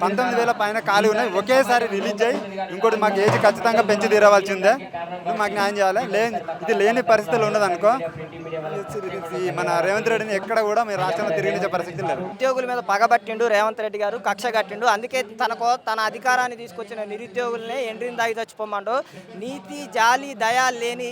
S12: 19,000 పైన ఖాళీ ఉన్నాయి, ఒకేసారి రిలీజ్ అయ్యి ఇంకోటి మాకు ఏజ్ ఖచ్చితంగా పెంచి తీరవలసిందే. మాకు న్యాయం చేయాలి. ఇది లేని పరిస్థితులు ఉన్నదనుకో, మన మన రేవంత్ రెడ్డిని ఎక్కడ కూడా మీ రాష్ట్రంలో తిరిగించే పరిస్థితి లేదు.
S6: నిరుద్యోగుల మీద పగబట్టిండు రేవంత్ రెడ్డి గారు, కక్ష కట్టిండు. అందుకే తన అధికారాన్ని తీసుకొచ్చిన నిరుద్యోగులనే ఎండ్రిని దాగి చచ్చిపోమండు. నీతి జాలి దయ లేని,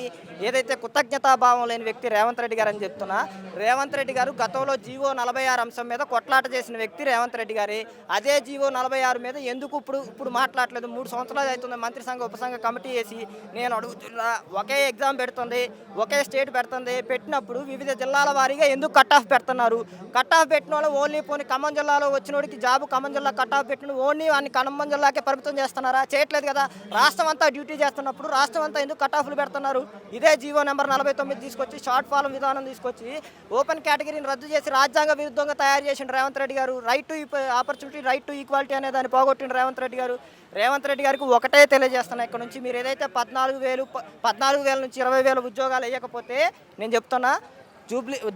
S6: ఏదైతే కృతజ్ఞతాభావం లేని వ్యక్తి రేవంత్ రెడ్డి గారు అని చెప్తున్నా. రేవంత్ రెడ్డి గారు గతంలో జీవో 46 అంశం మీద కొట్లాట చేసిన వ్యక్తి రేవంత్ రెడ్డి గారి. అదే జీవో 46 మీద ఎందుకు ఇప్పుడు మాట్లాడలేదు? 3 సంవత్సరాలు అవుతుంది మంత్రి సంఘ ఉపసంఘ కమిటీ వేసి. నేను అడుగుతున్నా, ఒకే ఎగ్జామ్ పెడుతుంది, ఒకే స్టేట్ పెడుతుంది. పెట్టినప్పుడు వివిధ జిల్లాల వారీగా ఎందుకు కట్ ఆఫ్ పెడుతున్నారు? కట్ ఆఫ్ పెట్టిన వాళ్ళు ఓన్లీ పోనీ ఖమ్మం జిల్లాలో వచ్చినోడికి జాబు ఖమ్మం జిల్లా కట్ ఆఫ్ పెట్టిన ఓన్లీ వాడిని ఖమ్మం జిల్లాకే పరిమితం చేస్తున్నారా? చేయట్లేదు కదా. రాష్ట్రం అంతా డ్యూటీ చేస్తున్నప్పుడు రాష్ట్రం అంతా ఎందుకు కట్ ఆఫ్లు పెడుతున్నారు? ఇదే జీవో నెంబర్ 49 తీసుకొచ్చి షార్ట్ ఫాలం విధానం తీసుకొచ్చి ఓపెన్ కేటగిరీని రద్దు చేసి రాజ్యాంగ విరుద్ధంగా తయారు చేసిన రేవంత్ రెడ్డి గారు. Right to opportunity, right to equality అనే దాన్ని పోగొట్టిన రేవంత్ రెడ్డి గారు. రేవంత్ రెడ్డి గారికి ఒకటే తెలియజేస్తున్నా, ఇక్కడ నుంచి మీరు ఏదైతే 14,000 నుంచి 20,000 ఉద్యోగాలు వేయకపోతే నేను చెప్తున్నా,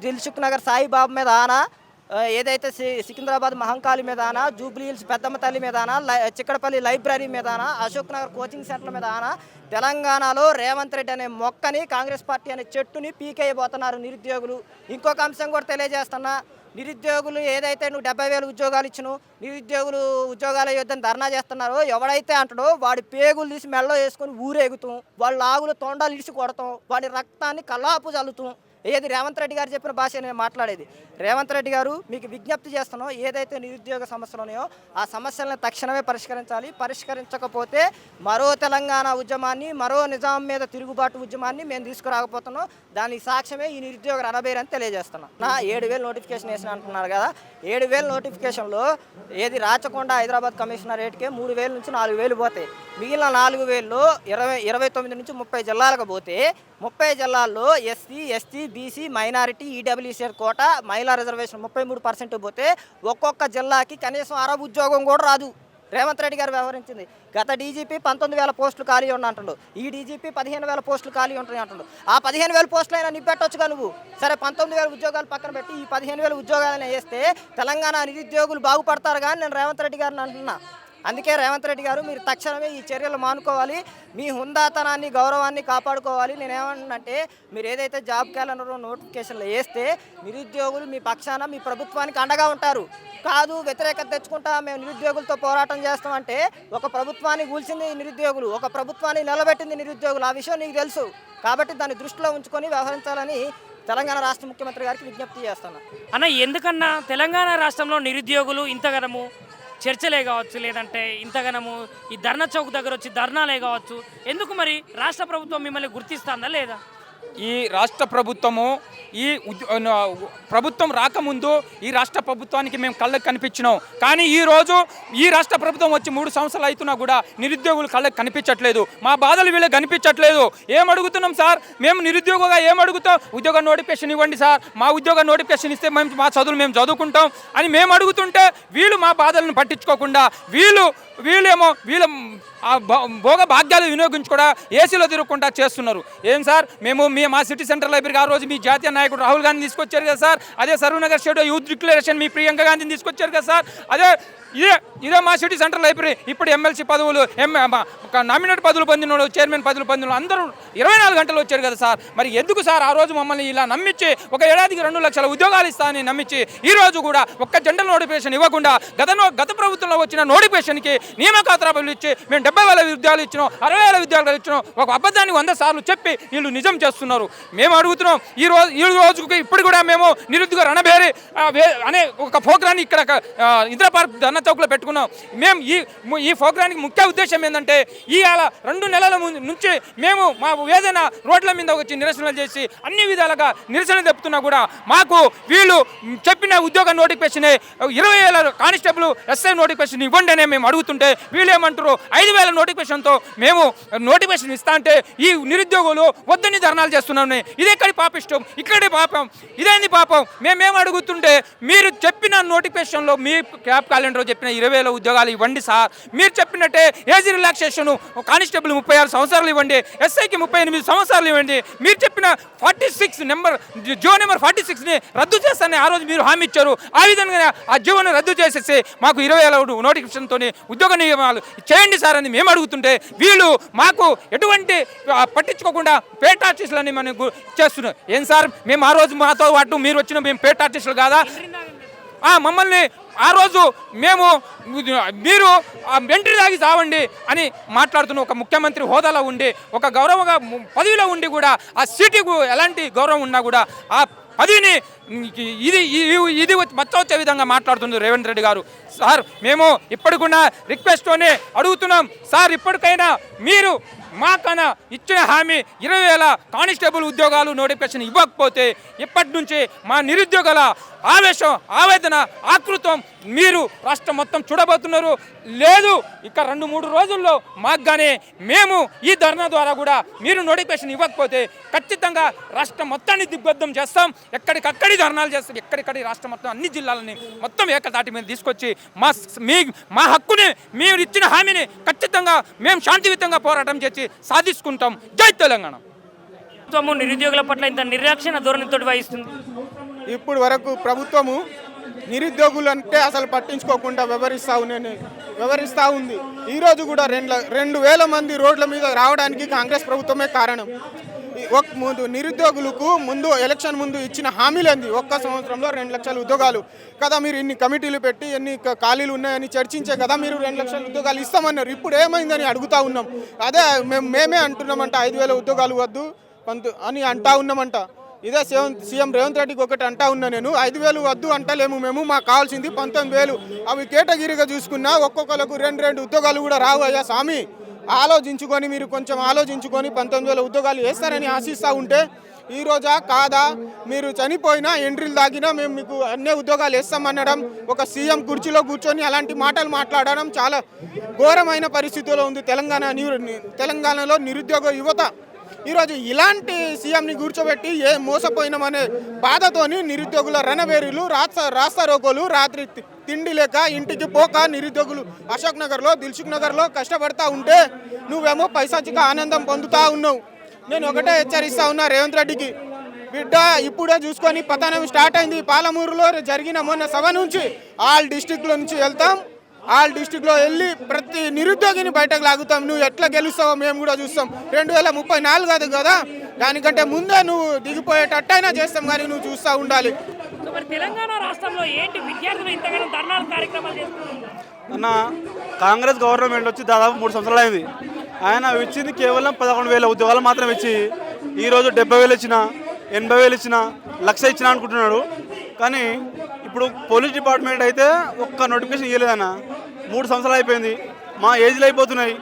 S6: దిల్సుఖ్ నగర్ సాయిబాబు మీద ఆనా, ఏదైతే సికింద్రాబాద్ మహంకాళి మీద ఆనా, జూబ్లీ హిల్స్ పెద్దమ్మ తల్లి మీద ఆనా, చిక్కడపల్లి లైబ్రరీ మీద ఆనా, అశోక్ నగర్ కోచింగ్ సెంటర్ మీద ఆనా, తెలంగాణలో రేవంత్ రెడ్డి అనే మొక్కని, కాంగ్రెస్ పార్టీ అనే చెట్టుని పీకేయబోతున్నారు నిరుద్యోగులు. ఇంకొక అంశం కూడా తెలియజేస్తున్నా, నిరుద్యోగులు ఏదైతే నువ్వు 70,000 ఉద్యోగాలు ఇచ్చినావు, నిరుద్యోగులు ఉద్యోగాల యుద్ధం ధర్నా చేస్తున్నారో ఎవడైతే అంటాడో వాడి పేగులు తీసి మెడలో వేసుకొని ఊరేగుతాం, వాళ్ళ ఆగులు తొండాలు ఇడిచి కొడతాం, వాడి రక్తాన్ని కల్లాపు చల్లుతాం. ఏది రేవంత్ రెడ్డి గారు చెప్పిన భాష నేను మాట్లాడేది. రేవంత్ రెడ్డి గారు మీకు విజ్ఞప్తి చేస్తున్నాం, ఏదైతే నిరుద్యోగ సమస్యలు ఉన్నాయో ఆ సమస్యలను తక్షణమే పరిష్కరించాలి. పరిష్కరించకపోతే మరో తెలంగాణ ఉద్యమాన్ని, మరో నిజాం మీద తిరుగుబాటు ఉద్యమాన్ని మేము తీసుకురాకపోతున్నాం. దానికి సాక్ష్యమే ఈ నిరుద్యోగ రణబేరని తెలియజేస్తున్నాం. 7,000 నోటిఫికేషన్ వేసిన అంటున్నారు కదా, 7,000 నోటిఫికేషన్లో ఏది రాచకొండ హైదరాబాద్ కమిషనరేట్కే 3,000 నుంచి 4,000 పోతాయి. మిగిలిన 4,000లో 29 నుంచి 30 జిల్లాలకు పోతే 30 జిల్లాల్లో SC, ST, BC, minority, EWS quota, మహిళా రిజర్వేషన్ 33% పోతే ఒక్కొక్క జిల్లాకి కనీసం 60 ఉద్యోగం కూడా రాదు. రేవంత్ రెడ్డి గారు వ్యవహరించింది. గత డీజీపీ 19,000 పోస్టులు ఖాళీ ఉన్నాయి అంటుండు, ఈ డీజీపీ 15,000 పోస్టులు ఖాళీ ఉంటాయి అంటుండు. ఆ 15,000 పోస్టులు అయినా నింపెట్టొచ్చుగా నువ్వు. సరే 19,000 ఉద్యోగాలు పక్కన పెట్టి ఈ 15,000 ఉద్యోగాలను వేస్తే తెలంగాణ నిరుద్యోగులు బాగుపడతారు కానీ నేను రేవంత్ రెడ్డి గారిని అంటున్నా. అందుకే రేవంత్ రెడ్డి గారు మీరు తక్షణమే ఈ చర్యలు మానుకోవాలి, మీ హుందాతనాన్ని గౌరవాన్ని కాపాడుకోవాలి. నేనేమంటున్నంటే మీరు ఏదైతే జాబ్ క్యాలెండర్ నోటిఫికేషన్లు వేస్తే నిరుద్యోగులు మీ పక్షాన మీ ప్రభుత్వానికి అండగా ఉంటారు. కాదు వ్యతిరేకత తెచ్చుకుంటా మేము నిరుద్యోగులతో పోరాటం చేస్తామంటే ఒక ప్రభుత్వాన్ని కూల్చింది నిరుద్యోగులు, ఒక ప్రభుత్వాన్ని నిలబెట్టింది నిరుద్యోగులు. ఆ విషయం నీకు తెలుసు కాబట్టి దాన్ని దృష్టిలో ఉంచుకొని వ్యవహరించాలని తెలంగాణ రాష్ట్ర ముఖ్యమంత్రి గారికి విజ్ఞప్తి చేస్తున్నా.
S1: అన్న ఎందుకన్నా తెలంగాణ రాష్ట్రంలో నిరుద్యోగులు ఇంతగనము చర్చలే కావచ్చు, లేదంటే ఇంతగనము ఈ ధర్నా చౌక్ దగ్గర వచ్చి ధర్నాలే కావచ్చు, ఎందుకు మరి రాష్ట్ర ప్రభుత్వం మిమ్మల్ని గుర్తిస్తుందా లేదా?
S13: ఈ రాష్ట్ర ప్రభుత్వము ప్రభుత్వం రాకముందు ఈ రాష్ట్ర ప్రభుత్వానికి మేము కళ్ళకు కనిపించినాం. కానీ ఈరోజు ఈ రాష్ట్ర ప్రభుత్వం వచ్చి 3 సంవత్సరాలు అవుతున్నా కూడా నిరుద్యోగులు కళ్ళకు కనిపించట్లేదు. మా బాధలు వీళ్ళకి కనిపించట్లేదు. ఏం అడుగుతున్నాం సార్? మేము నిరుద్యోగంగా ఏం అడుగుతాం? ఉద్యోగ నోటిఫికేషన్ ఇవ్వండి సార్, మా ఉద్యోగ నోటిఫికేషన్ ఇస్తే మేము మా చదువులు మేము చదువుకుంటాం అని మేము అడుగుతుంటే వీళ్ళు మా బాధలను పట్టించుకోకుండా వీళ్ళేమో వీళ్ళ భోగ భాగ్యాలు వినియోగించుకోవడా ఏసీలో తిరగకుండా చేస్తున్నారు. ఏం సార్ మేము మా సిటీ సెంటర్ లైబ్రరీకి ఆ రోజు మీ జాతీయ నాయకుడు రాహుల్ గాంధీ తీసుకొచ్చారు కదా సార్, అదే సర్వనగర్ స్టేడియో యూత్ డిక్లరేషన్ మీ ప్రియాంక గాంధీని తీసుకొచ్చారు కదా సార్, ఇదే మా సిటీ సెంటర్ లైబ్రరీ ఇప్పుడు ఎమ్మెల్సీ పదవులు నామినేట్ పదవులు పొందిన చైర్మన్ పదవులు పొందిన అందరూ 24 గంటలు వచ్చారు కదా సార్. మరి ఎందుకు సార్ ఆ రోజు మమ్మల్ని ఇలా నమ్మించి ఒక ఏడాదికి 2 లక్షల ఉద్యోగాలు ఇస్తానని నమ్మించి ఈ రోజు కూడా ఒక్క జనరల్ నోటిఫికేషన్ ఇవ్వకుండా గత ప్రభుత్వంలో వచ్చిన నోటిఫికేషన్కి నియామకాలు ఇచ్చి మేము 70,000 ఉద్యోగాలు ఇచ్చినాం, 60,000 ఉద్యోగాలు ఇచ్చినాం, ఒక అబద్ధాన్ని 100 సార్లు చెప్పి వీళ్ళు నిజం చేస్తున్నారు. మేము అడుగుతున్నాం ఈ రోజుకి ఇప్పుడు కూడా మేము నిరుద్యోగ రణబేరి అనే ఒక ప్రోగ్రాన్ని ఇక్కడ ఇందిరా పార్క్ ధర్నా చౌక్లో పెట్టుకున్నాం. మేము ఈ ప్రోగ్రానికి ముఖ్య ఉద్దేశం ఏంటంటే ఇవాళ 2 నెలల నుంచి మేము మా ఏదైనా రోడ్ల మీద వచ్చి నిరసనలు చేసి అన్ని విధాలుగా నిరసన చెప్తున్నా కూడా మాకు వీళ్ళు చెప్పిన ఉద్యోగ నోటిఫికేషన్ 20,000 కానిస్టేబుల్ ఎస్ఐ నోటిఫికేషన్ ఇవ్వండి అనే మేము అడుగుతుంటే వీళ్ళు ఏమంటారు 5,000 నోటిఫికేషన్తో మేము నోటిఫికేషన్ ఇస్తా అంటే ఈ నిరుద్యోగులు వద్దని ధర్నాలు చేస్తున్నాం. ఇదెక్కడి పాపిష్టం, ఇక్కడే పాపం, ఇదేంది పాపం? మేమేం అడుగుతుంటే మీరు చెప్పిన నోటిఫికేషన్లో మీ క్యాప్ క్యాలెండర్ చెప్పిన 20,000 ఉద్యోగాలు ఇవ్వండి సార్, మీరు చెప్పినట్టే ఏజ్ రిలాక్సేషన్ కానిస్టేబుల్ 36 సంవత్సరాలు ఇవ్వండి, ఎస్ఐకి 38 సంవత్సరాలు ఇవ్వండి, మీరు చెప్పిన 46 నెంబర్ జియో నెంబర్ 46ని రద్దు చేస్తానని ఆ రోజు మీరు హామీ ఇచ్చారు. ఆ విధంగా ఆ జియోను రద్దు చేసేసి మాకు 20,000 నోటిఫికేషన్తో ఉద్యోగ నియమాలు చేయండి సార్ అని మేము అడుగుతుంటే వీళ్ళు మాకు ఎటువంటి పట్టించుకోకుండా పేట ఆఫీసులని అని మనం చేస్తున్నాం. ఏం సార్ మేము ఆ రోజు మాతో పాటు మీరు వచ్చిన మేము పేట ఆర్టిస్టులు కాదా? మమ్మల్ని ఆ రోజు మీరు వెంట్రీ తాగి చావండి అని మాట్లాడుతున్న ఒక ముఖ్యమంత్రి హోదాలో ఉండి ఒక గౌరవంగా పదవిలో ఉండి కూడా ఆ సీటుకు ఎలాంటి గౌరవం ఉన్నా కూడా ఆ పదవిని ఇది మచ్చ వచ్చే విధంగా మాట్లాడుతుంది రేవంత్ రెడ్డి గారు. సార్ మేము ఇప్పటికున్న రిక్వెస్ట్తోనే అడుగుతున్నాం సార్, ఇప్పటికైనా మీరు మాకన్నా ఇచ్చిన హామీ 20,000 కానిస్టేబుల్ ఉద్యోగాలు నోటిఫికేషన్ ఇవ్వకపోతే ఇప్పటి నుంచి మా నిరుద్యోగుల ఆవేశం, ఆవేదన, ఆకృతం మీరు రాష్ట్రం మొత్తం చూడబోతున్నారు. లేదు ఇక 2-3 రోజుల్లో మాకుగానే మేము ఈ ధర్నా ద్వారా కూడా మీరు నోటిఫికేషన్ ఇవ్వకపోతే ఖచ్చితంగా రాష్ట్రం మొత్తాన్ని దిగ్బద్ధం చేస్తాం. ఎక్కడికక్కడి ధర్నాలు చేస్తాం. ఎక్కడికక్కడి రాష్ట్రం మొత్తం అన్ని జిల్లాలని మొత్తం ఏకతాటి మీద తీసుకొచ్చి మా హక్కుని మీరు ఇచ్చిన హామీని ఖచ్చితంగా మేము శాంతియుతంగా పోరాటం చేసి సాధించుకుంటాం. జై తెలంగాణ.
S1: ప్రభుత్వము నిరుద్యోగుల పట్ల ఇంత నిర్లక్ష్య ధోరణితో వహిస్తుంది.
S3: ఇప్పుడు వరకు ప్రభుత్వము నిరుద్యోగులు అంటే అసలు పట్టించుకోకుండా వ్యవహరిస్తూ ఉంది. ఈరోజు కూడా 2,000 మంది రోడ్ల మీద రావడానికి కాంగ్రెస్ ప్రభుత్వమే కారణం. నిరుద్యోగులకు ముందు ఎలక్షన్ ముందు ఇచ్చిన హామీలేంది? ఒక్క సంవత్సరంలో 2 లక్షల ఉద్యోగాలు కదా. మీరు ఇన్ని కమిటీలు పెట్టి ఎన్ని ఖాళీలు ఉన్నాయని చర్చించే కదా మీరు 2 లక్షల ఉద్యోగాలు ఇస్తామన్నారు. ఇప్పుడు ఏమైందని అడుగుతా ఉన్నాం. అదే మేమే అంటున్నామంట 5,000 ఉద్యోగాలు వద్దు అని అంటా ఉన్నామంట. ఇదే సీఎం రేవంత్ రెడ్డికి ఒకటి అంటా ఉన్నా నేను, 5,000 వద్దు అంటలేము మేము, మాకు కావాల్సింది 19,000. అవి కేటగిరీగా చూసుకున్నా ఒక్కొక్కరికి 2 ఉద్యోగాలు కూడా రావు అయ్యా స్వామి. ఆలోచించుకొని మీరు కొంచెం ఆలోచించుకొని 19,000 ఉద్యోగాలు వేస్తారని ఆశిస్తూ ఉంటే ఈరోజా కాదా? మీరు చనిపోయినా ఎంట్రీలు దాగినా మేము మీకు అన్ని ఉద్యోగాలు వేస్తామనడం, ఒక సీఎం కుర్చీలో కూర్చొని అలాంటి మాటలు మాట్లాడడం చాలా ఘోరమైన పరిస్థితిలో ఉంది తెలంగాణలో నిరుద్యోగ యువత. ఈరోజు ఇలాంటి సీఎంని కూర్చోబెట్టి మోసపోయినామనే బాధతోని నిరుద్యోగుల రణవేరులు, రాస్తా రోకోలు, రాత్రి తిండి లేక ఇంటికి పోక నిరుద్యోగులు అశోక్ నగర్లో, దిల్సుఖ్ నగర్లో కష్టపడతా ఉంటే నువ్వేమో పైశాచిక ఆనందం పొందుతా ఉన్నావు. నేను ఒకటే హెచ్చరిస్తా ఉన్నా రేవంత్ రెడ్డికి, బిడ్డ ఇప్పుడే చూసుకొని పతనం స్టార్ట్ అయింది. పాలమూరులో జరిగిన మొన్న సభ నుంచి ఆల్ డిస్టిక్లో నుంచి వెళ్తాం, ఆల్ డిస్టిక్లో వెళ్ళి ప్రతి నిరుద్యోగిని బయటకు లాగుతాం. నువ్వు ఎట్లా గెలుస్తావో మేము కూడా చూస్తాం. 2034 కాదు కదా, దానికంటే ముందే నువ్వు దిగిపోయేటట్టయినా చేస్తాం, కానీ నువ్వు చూస్తూ ఉండాలి.
S1: తెలంగాణ రాష్ట్రంలో ఏంటి విద్యార్థులు ఇంతగానో ధర్నాలు కార్యక్రమాలు చేస్తున్నారు?
S3: అన్న, కాంగ్రెస్ గవర్నమెంట్ వచ్చి దాదాపు 3 సంవత్సరాలు అయింది. ఆయన ఇచ్చింది కేవలం 11,000 ఉద్యోగాలు మాత్రం ఇచ్చి ఈరోజు 70,000 ఇచ్చినా, 80,000 ఇచ్చినా, 1,00,000 ఇచ్చినా అనుకుంటున్నాడు. కానీ ఇప్పుడు పోలీస్ డిపార్ట్మెంట్ అయితే ఒక్క నోటిఫికేషన్ ఇవ్వలేదన్న. 3 సంవత్సరాలు అయిపోయింది, మా ఏజ్లు అయిపోతున్నాయి.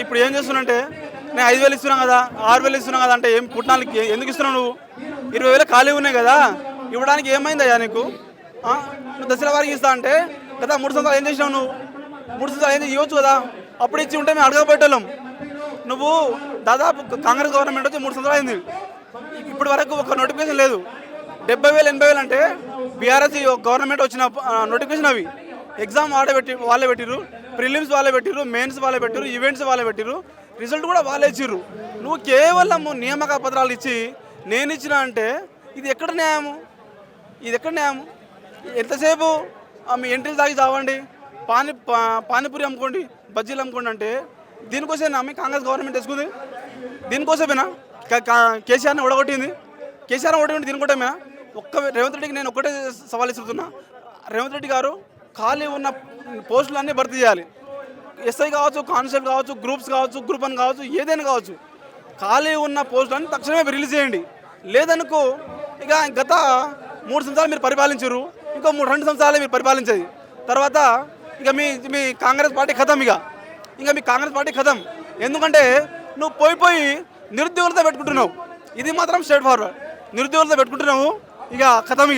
S3: ఇప్పుడు ఏం చేస్తున్నానంటే నేను 5,000 ఇస్తున్నాను కదా, 6,000 ఇస్తున్నాను కదా అంటే ఏం పుట్టినాలకి ఎందుకు ఇస్తున్నావు? నువ్వు 20,000 ఖాళీ ఉన్నాయి కదా, ఇవ్వడానికి ఏమైందయ్యా నీకు? నువ్వు దశల వారికి ఇస్తా అంటే కదా 3 సంవత్సరాలు ఏం చేసినావు? నువ్వు 3 సంవత్సరాలు ఏం ఇవ్వచ్చు కదా, అప్పుడు ఇచ్చి ఉంటే మేము అడగబెట్టాం. నువ్వు దాదాపు కాంగ్రెస్ గవర్నమెంట్ వచ్చి 3 సంవత్సరాలు అయింది, ఇప్పటి వరకు ఒక నోటిఫికేషన్ లేదు. 70,000 80,000 అంటే బీఆర్ఎస్ గవర్నమెంట్ వచ్చిన నోటిఫికేషన్. అవి ఎగ్జామ్ వాళ్ళే పెట్టిరు, ప్రిలిమ్స్ వాళ్ళే పెట్టిరు, మెయిన్స్ వాళ్ళే పెట్టిరు, ఈవెంట్స్ వాళ్ళే పెట్టిరు, రిజల్ట్ కూడా వాళ్ళే ఇచ్చిర్రు. నువ్వు కేవలం నియామక పత్రాలు ఇచ్చి నేను ఇచ్చిన అంటే ఇది ఎక్కడ న్యాయము? ఇది ఎక్కడ న్యాయము? ఎంతసేపు మీ ఎంట్రీలు తాగి చావండి, పానీపూరి అమ్ముకోండి, బజ్జీలు అమ్ముకోండి అంటే దీనికోసమేనా మీ కాంగ్రెస్ గవర్నమెంట్ వేసుకుంది? దీనికోసమేనా కేసీఆర్ని ఓడగొట్టింది? కేసీఆర్ ఓడగొట్టి దీనికోటమేనా? రేవంత్ రెడ్డికి నేను ఒక్కటే సవాల్ ఇస్తున్నా, రేవంత్ రెడ్డి గారు ఖాళీ ఉన్న పోస్టులన్నీ భర్తీ చేయాలి. ఎస్ఐ కావచ్చు, కానిస్టేబుల్ కావచ్చు, గ్రూప్స్ కావచ్చు, గ్రూప్ 1 కావచ్చు, ఏదైనా కావచ్చు, ఖాళీ ఉన్న పోస్టులన్నీ తక్షణమే రిలీజ్ చేయండి. లేదనుకో ఇక గత 3 సంవత్సరాలు మీరు పరిపాలించారు, ఇంకో 2 సంవత్సరాలు మీరు పరిపాలించేది, తర్వాత ఇక మీ కాంగ్రెస్ పార్టీ ఖతం. ఇంకా మీ కాంగ్రెస్ పార్టీ ఖతం. ఎందుకంటే నువ్వు పోయి నిరుద్యోగులతో పెట్టుకుంటున్నావు. ఇది మాత్రం స్ట్రైట్ ఫార్వర్డ్, నిరుద్యోగులతో పెట్టుకుంటున్నావు, ఇక ఖతం.